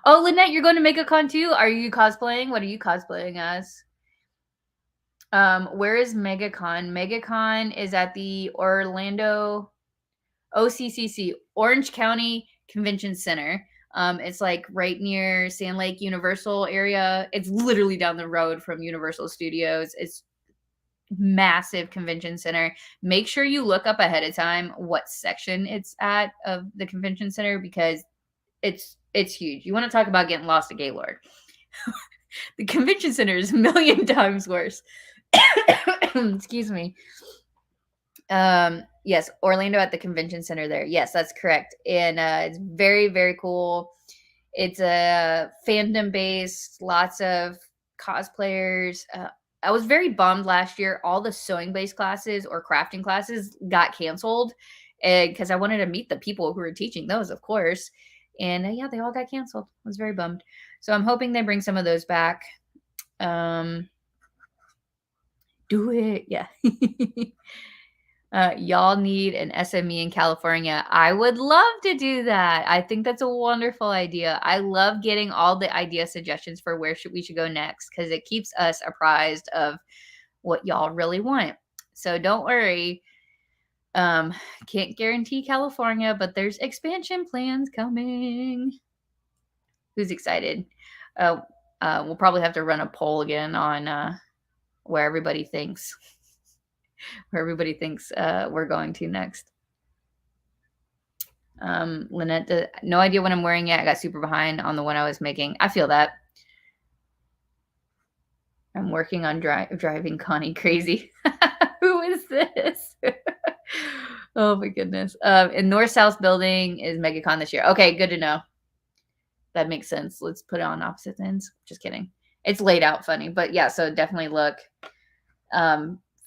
Oh, Lynette, you're going to Megacon too? Are you cosplaying? What are you cosplaying as? Where is Megacon? Megacon is at the Orlando OCCC, Orange County Convention Center. It's like right near Sand Lake Universal area. It's literally down the road from Universal Studios. It's massive convention center. Make sure you look up ahead of time what section it's at of the convention center, because it's huge. You want to talk about getting lost at Gaylord. The convention center is a million times worse. Excuse me. Yes, Orlando at the convention center there. Yes, that's correct. And it's very, very cool. It's a fandom based, lots of cosplayers. I was very bummed last year. All the sewing based classes or crafting classes got canceled because I wanted to meet the people who were teaching those, of course. And yeah, they all got canceled. I was very bummed. So I'm hoping they bring some of those back. Do it. Yeah. Y'all need an SME in California. I would love to do that. I think that's a wonderful idea. I love getting all the idea suggestions for where we should go next, because it keeps us apprised of what y'all really want. So don't worry. Can't guarantee California, but there's expansion plans coming. Who's excited? We'll probably have to run a poll again on where everybody thinks we're going to next. Lynette, no idea what I'm wearing yet. I got super behind on the one I was making. I feel that. I'm working on driving Connie crazy. Who is this? Oh my goodness. In North-South building is Megacon this year. Okay, good to know. That makes sense. Let's put it on opposite ends. Just kidding. It's laid out funny, but yeah, so definitely look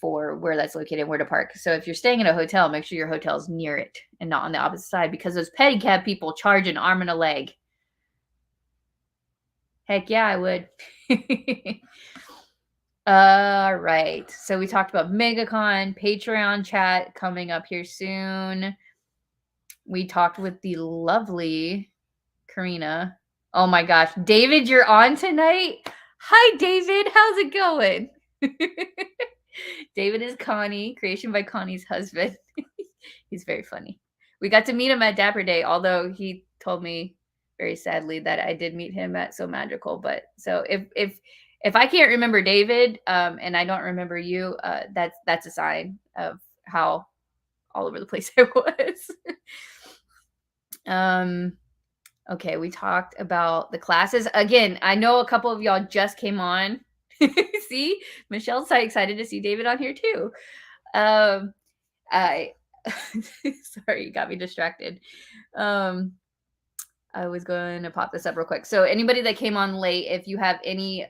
for where that's located, where to park. So if you're staying in a hotel, make sure your hotel's near it and not on the opposite side, because those pedicab people charge an arm and a leg. Heck yeah, I would. All right. So we talked about Megacon, Patreon chat coming up here soon. We talked with the lovely Karina. Oh my gosh. David, you're on tonight? Hi, David. How's it going? David is Connie, creation by Connie's husband. He's very funny. We got to meet him at Dapper Day, although he told me very sadly that I did meet him at So Magical. But so if I can't remember David and I don't remember you, that's a sign of how all over the place I was. Okay, we talked about the classes. Again, I know a couple of y'all just came on. See, Michelle's so excited to see David on here too. Sorry, you got me distracted. I was going to pop this up real quick. So anybody that came on late, if you have any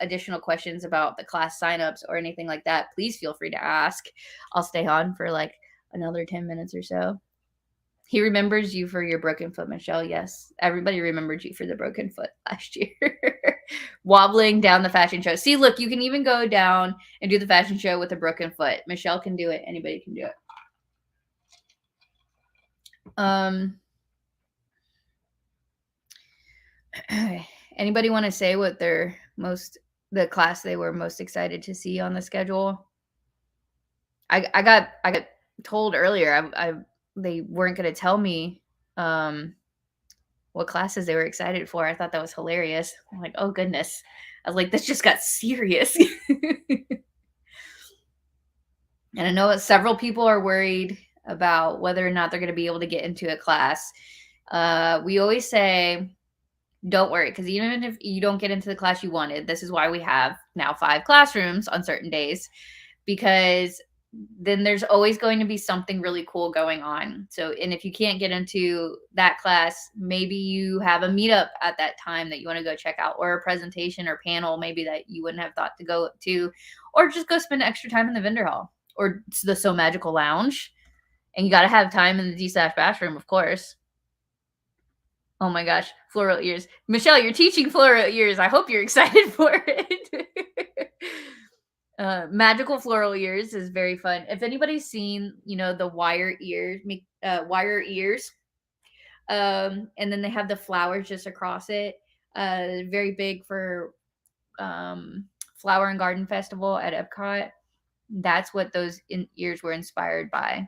additional questions about the class signups or anything like that, please feel free to ask. I'll stay on for like another 10 minutes or so. He remembers you for your broken foot, Michelle. Yes, everybody remembered you for the broken foot last year. Wobbling down the fashion show. See, look, you can even go down and do the fashion show with a broken foot. Michelle can do it. Anybody can do it. Anybody want to say what the class they were most excited to see on the schedule? I got told earlier they weren't going to tell me what classes they were excited for. I thought that was hilarious. I'm like, oh goodness. I was like, this just got serious. And I know several people are worried about whether or not they're going to be able to get into a class. We always say, don't worry, because even if you don't get into the class you wanted, this is why we have now 5 classrooms on certain days, because then there's always going to be something really cool going on. So, and if you can't get into that class, maybe you have a meetup at that time that you want to go check out, or a presentation or panel maybe that you wouldn't have thought to go to, or just go spend extra time in the vendor hall or the So Magical Lounge. And you got to have time in the D/bathroom, of course. Oh my gosh, floral ears. Michelle, you're teaching floral ears. I hope you're excited for it. Magical floral ears is very fun. If anybody's seen, the wire ears, and then they have the flowers just across it. Very big for Flower and Garden Festival at Epcot. That's what those ears were inspired by.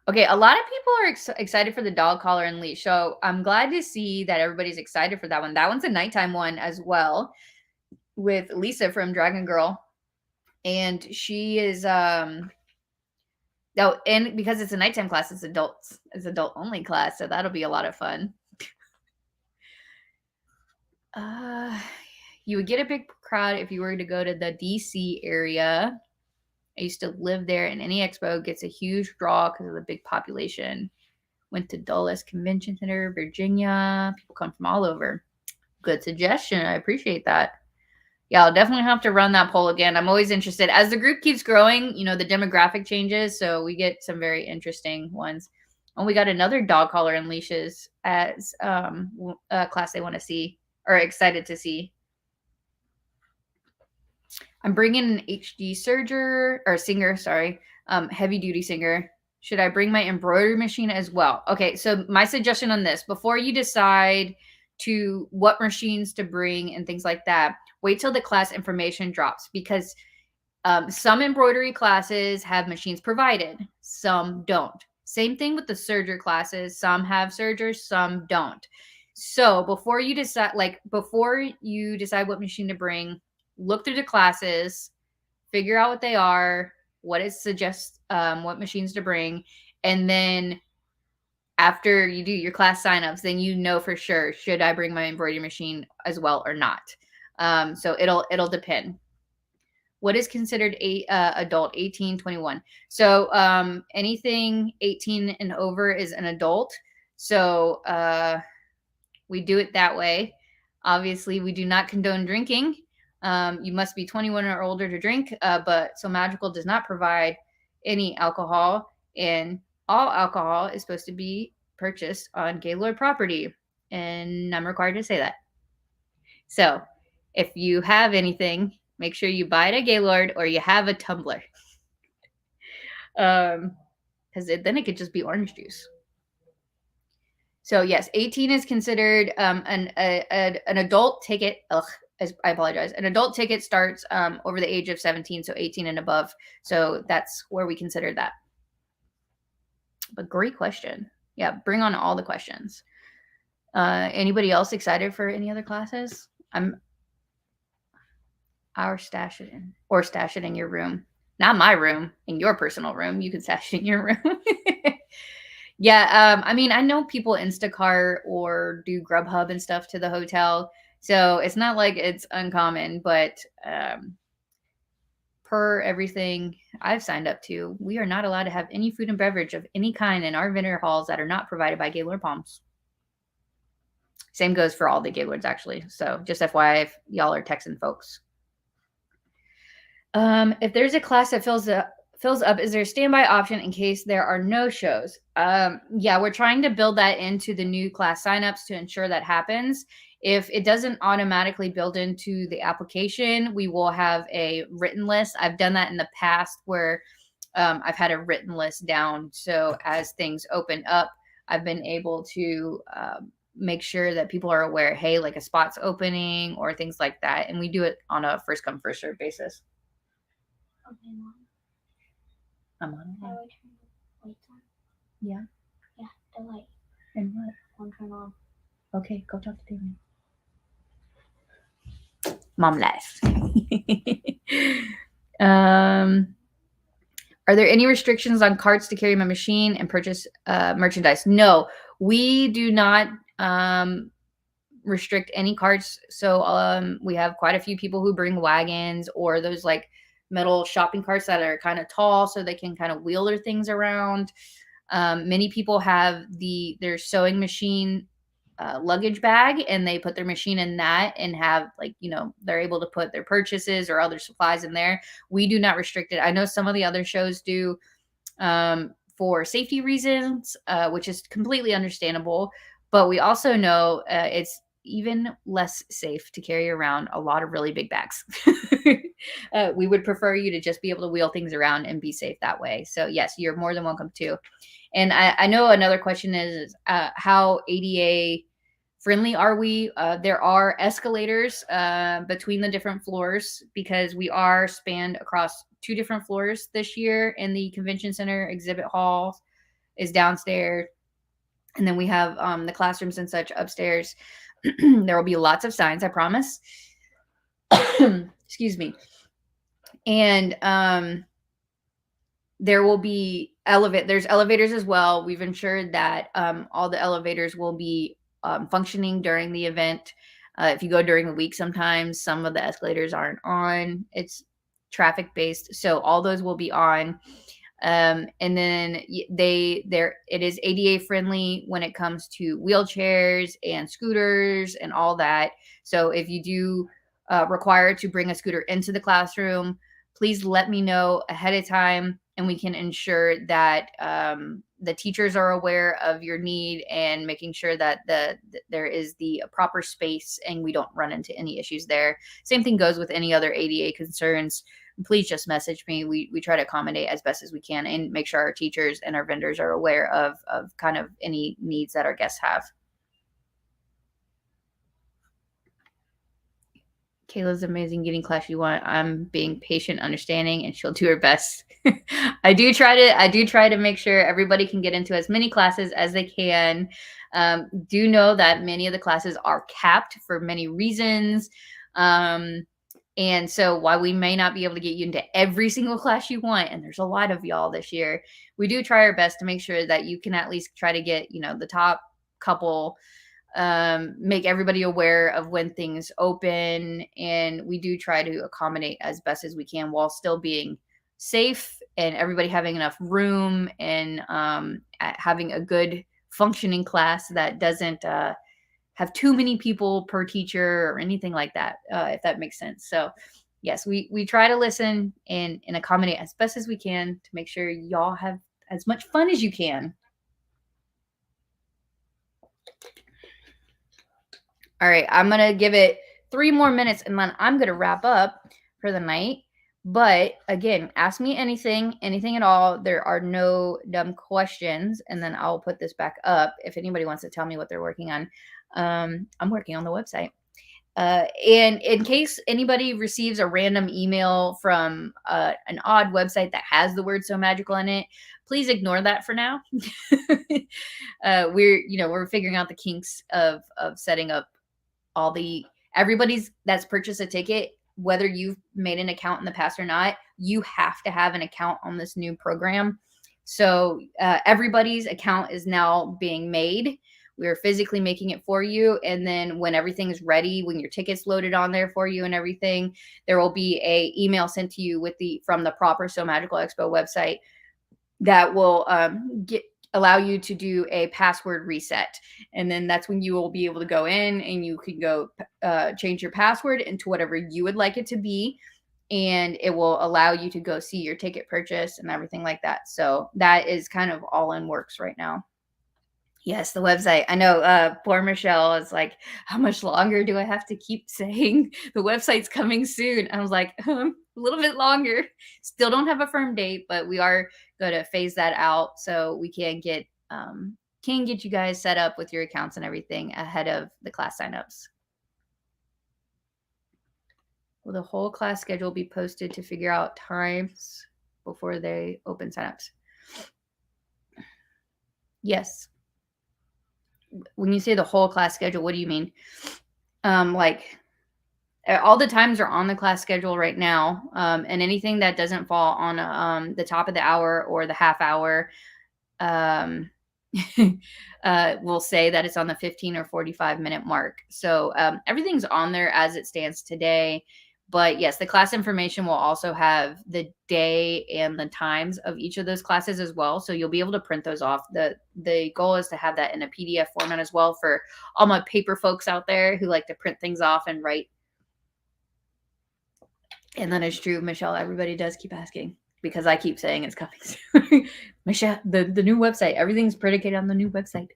Okay, a lot of people are excited for the dog collar and leash. So I'm glad to see that everybody's excited for that one. That one's a nighttime one as well, with Lisa from Dragon Girl. And she is and because it's a nighttime class, it's adult only class, so that'll be a lot of fun. You would get a big crowd if you were to go to the DC area. I used to live there, and any expo gets a huge draw because of the big population. Went to Dulles Convention Center, Virginia. People come from all over. Good suggestion. I appreciate that. Yeah, I'll definitely have to run that poll again. I'm always interested. As the group keeps growing, the demographic changes, so we get some very interesting ones. And we got another dog collar and leashes as a class they want to see, or excited to see. I'm bringing an HD singer, heavy duty singer. Should I bring my embroidery machine as well? Okay, so my suggestion on this, before you decide to what machines to bring and things like that, wait till the class information drops, because some embroidery classes have machines provided, some don't. Same thing with the serger classes. Some have sergers, some don't. So before you decide what machine to bring, look through the classes, figure out what they are, what it suggests, what machines to bring, and then after you do your class signups, then for sure, should I bring my embroidery machine as well or not? So it'll depend. What is considered adult? 18, 21. So anything 18 and over is an adult. So we do it that way. Obviously, we do not condone drinking. You must be 21 or older to drink, but So Magical does not provide any alcohol, and all alcohol is supposed to be purchased on Gaylord property, and I'm required to say that. So if you have anything, make sure you buy it at Gaylord or you have a tumbler, because then it could just be orange juice. So yes, 18 is considered an adult ticket. I apologize. An adult ticket starts over the age of 17, so 18 and above. So that's where we consider that. But great question. Yeah, bring on all the questions. Anybody else excited for any other classes? Stash it in your room. Not my room, in your personal room. You can stash it in your room. Yeah, I know people Instacart or do Grubhub and stuff to the hotel, so it's not like it's uncommon, but per everything I've signed up to, we are not allowed to have any food and beverage of any kind in our vendor halls that are not provided by Gaylord Palms. Same goes for all the Gaylords, actually. So just FYI, if y'all are Texan folks. If there's a class that fills up, is there a standby option in case there are no shows? Yeah, we're trying to build that into the new class signups to ensure that happens. If it doesn't automatically build into the application, we will have a written list. I've done that in the past where I've had a written list down. So as things open up, I've been able to make sure that people are aware, hey, like a spot's opening or things like that. And we do it on a first come, first serve basis. Okay, Mom. I'm on it. How do I turn the lights on? Yeah. Yeah, the light. And what? Won't turn on. Okay, go talk to Damien. Mom left. Are there any restrictions on carts to carry my machine and purchase merchandise? No, we do not restrict any carts. So we have quite a few people who bring wagons or those like metal shopping carts that are kind of tall so they can kind of wheel their things around. Many people have their sewing machine luggage bag, and they put their machine in that and have, like, they're able to put their purchases or other supplies in there. We do not restrict it. I know some of the other shows do, for safety reasons, which is completely understandable. But we also know it's even less safe to carry around a lot of really big bags. We would prefer you to just be able to wheel things around and be safe that way. So yes, you're more than welcome to. And I know another question is how ADA friendly are we? There are escalators between the different floors because we are spanned across 2 different floors this year. In the convention center, exhibit hall is downstairs. And then we have the classrooms and such upstairs. There will be lots of signs, I promise. Excuse me. And there will be there's elevators as well. We've ensured that all the elevators will be functioning during the event. If you go during the week, sometimes some of the escalators aren't on. It's traffic based, so all those will be on. And then it is ADA friendly when it comes to wheelchairs and scooters and all that. So if you do require to bring a scooter into the classroom, please let me know ahead of time, and we can ensure that the teachers are aware of your need and making sure that there is the proper space and we don't run into any issues there. Same thing goes with any other ADA concerns. Please just message me. We try to accommodate as best as we can and make sure our teachers and our vendors are aware of kind of any needs that our guests have. Kayla's amazing, getting class you want. I'm being patient, understanding, and she'll do her best. I do try to make sure everybody can get into as many classes as they can. Do know that many of the classes are capped for many reasons. And so while we may not be able to get you into every single class you want, and there's a lot of y'all this year, we do try our best to make sure that you can at least try to get, the top couple, make everybody aware of when things open. And we do try to accommodate as best as we can while still being safe and everybody having enough room and having a good functioning class that doesn't have too many people per teacher or anything like that, if that makes sense. So yes, we try to listen and accommodate as best as we can to make sure y'all have as much fun as you can. All right, I'm going to give it 3 more minutes and then I'm going to wrap up for the night. But again, ask me anything at all. There are no dumb questions. And then I'll put this back up if anybody wants to tell me what they're working on. I'm working on the website. And in case anybody receives a random email from an odd website that has the word "so magical" in it, please ignore that for now. We're figuring out the kinks of setting up everybody's that's purchased a ticket, whether you've made an account in the past or not. You have to have an account on this new program. So everybody's account is now being made. We're physically making it for you. And then when everything's ready, when your ticket's loaded on there for you and everything, there will be a email sent to you from the proper So Magical Expo website that will allow you to do a password reset. And then that's when you will be able to go in and you can go change your password into whatever you would like it to be. And it will allow you to go see your ticket purchase and everything like that. So that is kind of all in works right now. Yes, the website. I know poor Michelle is like, how much longer do I have to keep saying the website's coming soon? I was like, a little bit longer. Still don't have a firm date, but we are going to phase that out so we can get you guys set up with your accounts and everything ahead of the class signups. Will the whole class schedule be posted to figure out times before they open signups? Yes. When you say the whole class schedule, what do you mean? Like all the times are on the class schedule right now. And anything that doesn't fall on the top of the hour or the half hour, will say that it's on the 15 or 45-minute mark. So everything's on there as it stands today. But yes, the class information will also have the day and the times of each of those classes as well. So you'll be able to print those off. The goal is to have that in a PDF format as well for all my paper folks out there who like to print things off and write. And that is true, Michelle. Everybody does keep asking because I keep saying it's coming soon. Michelle, the new website, everything's predicated on the new website.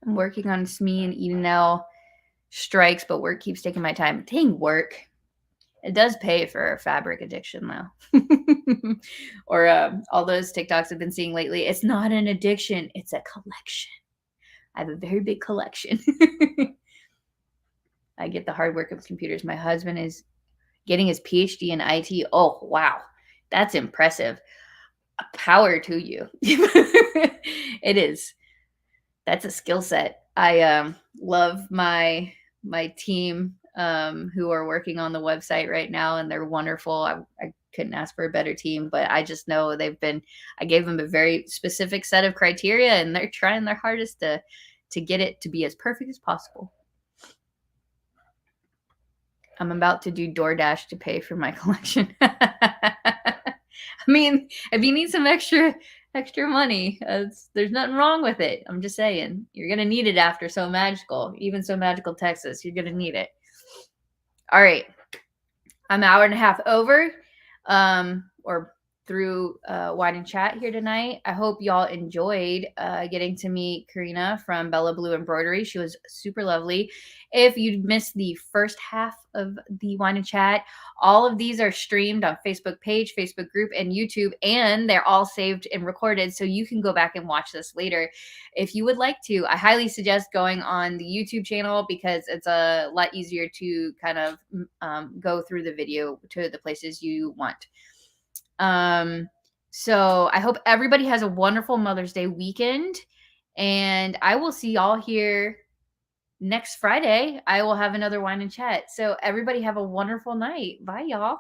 I'm working on SME and Edenell strikes, but work keeps taking my time. Dang, work. It does pay for fabric addiction, though. Or all those TikToks I've been seeing lately. It's not an addiction. It's a collection. I have a very big collection. I get the hard work of computers. My husband is getting his PhD in IT. Oh, wow. That's impressive. Power to you. It is. That's a skill set. I love my team who are working on the website right now, and they're wonderful. I couldn't ask for a better team, but I just know I gave them a very specific set of criteria, and they're trying their hardest to get it to be as perfect as possible. I'm about to do DoorDash to pay for my collection. I mean, if you need some extra money, there's nothing wrong with it. I'm just saying, you're going to need it after So Magical, even So Magical Texas. You're going to need it. All right. I'm an hour and a half over, or through Wine and Chat here tonight. I hope y'all enjoyed getting to meet Karina from Bleu Embroidery. She was super lovely. If you missed the first half of the Wine and Chat, all of these are streamed on Facebook page, Facebook group, and YouTube, and they're all saved and recorded, so you can go back and watch this later if you would like to. I highly suggest going on the YouTube channel because it's a lot easier to kind of go through the video to the places you want. So I hope everybody has a wonderful Mother's Day weekend, and I will see y'all here next Friday. I will have another Wine and Chat. So everybody have a wonderful night. Bye, y'all.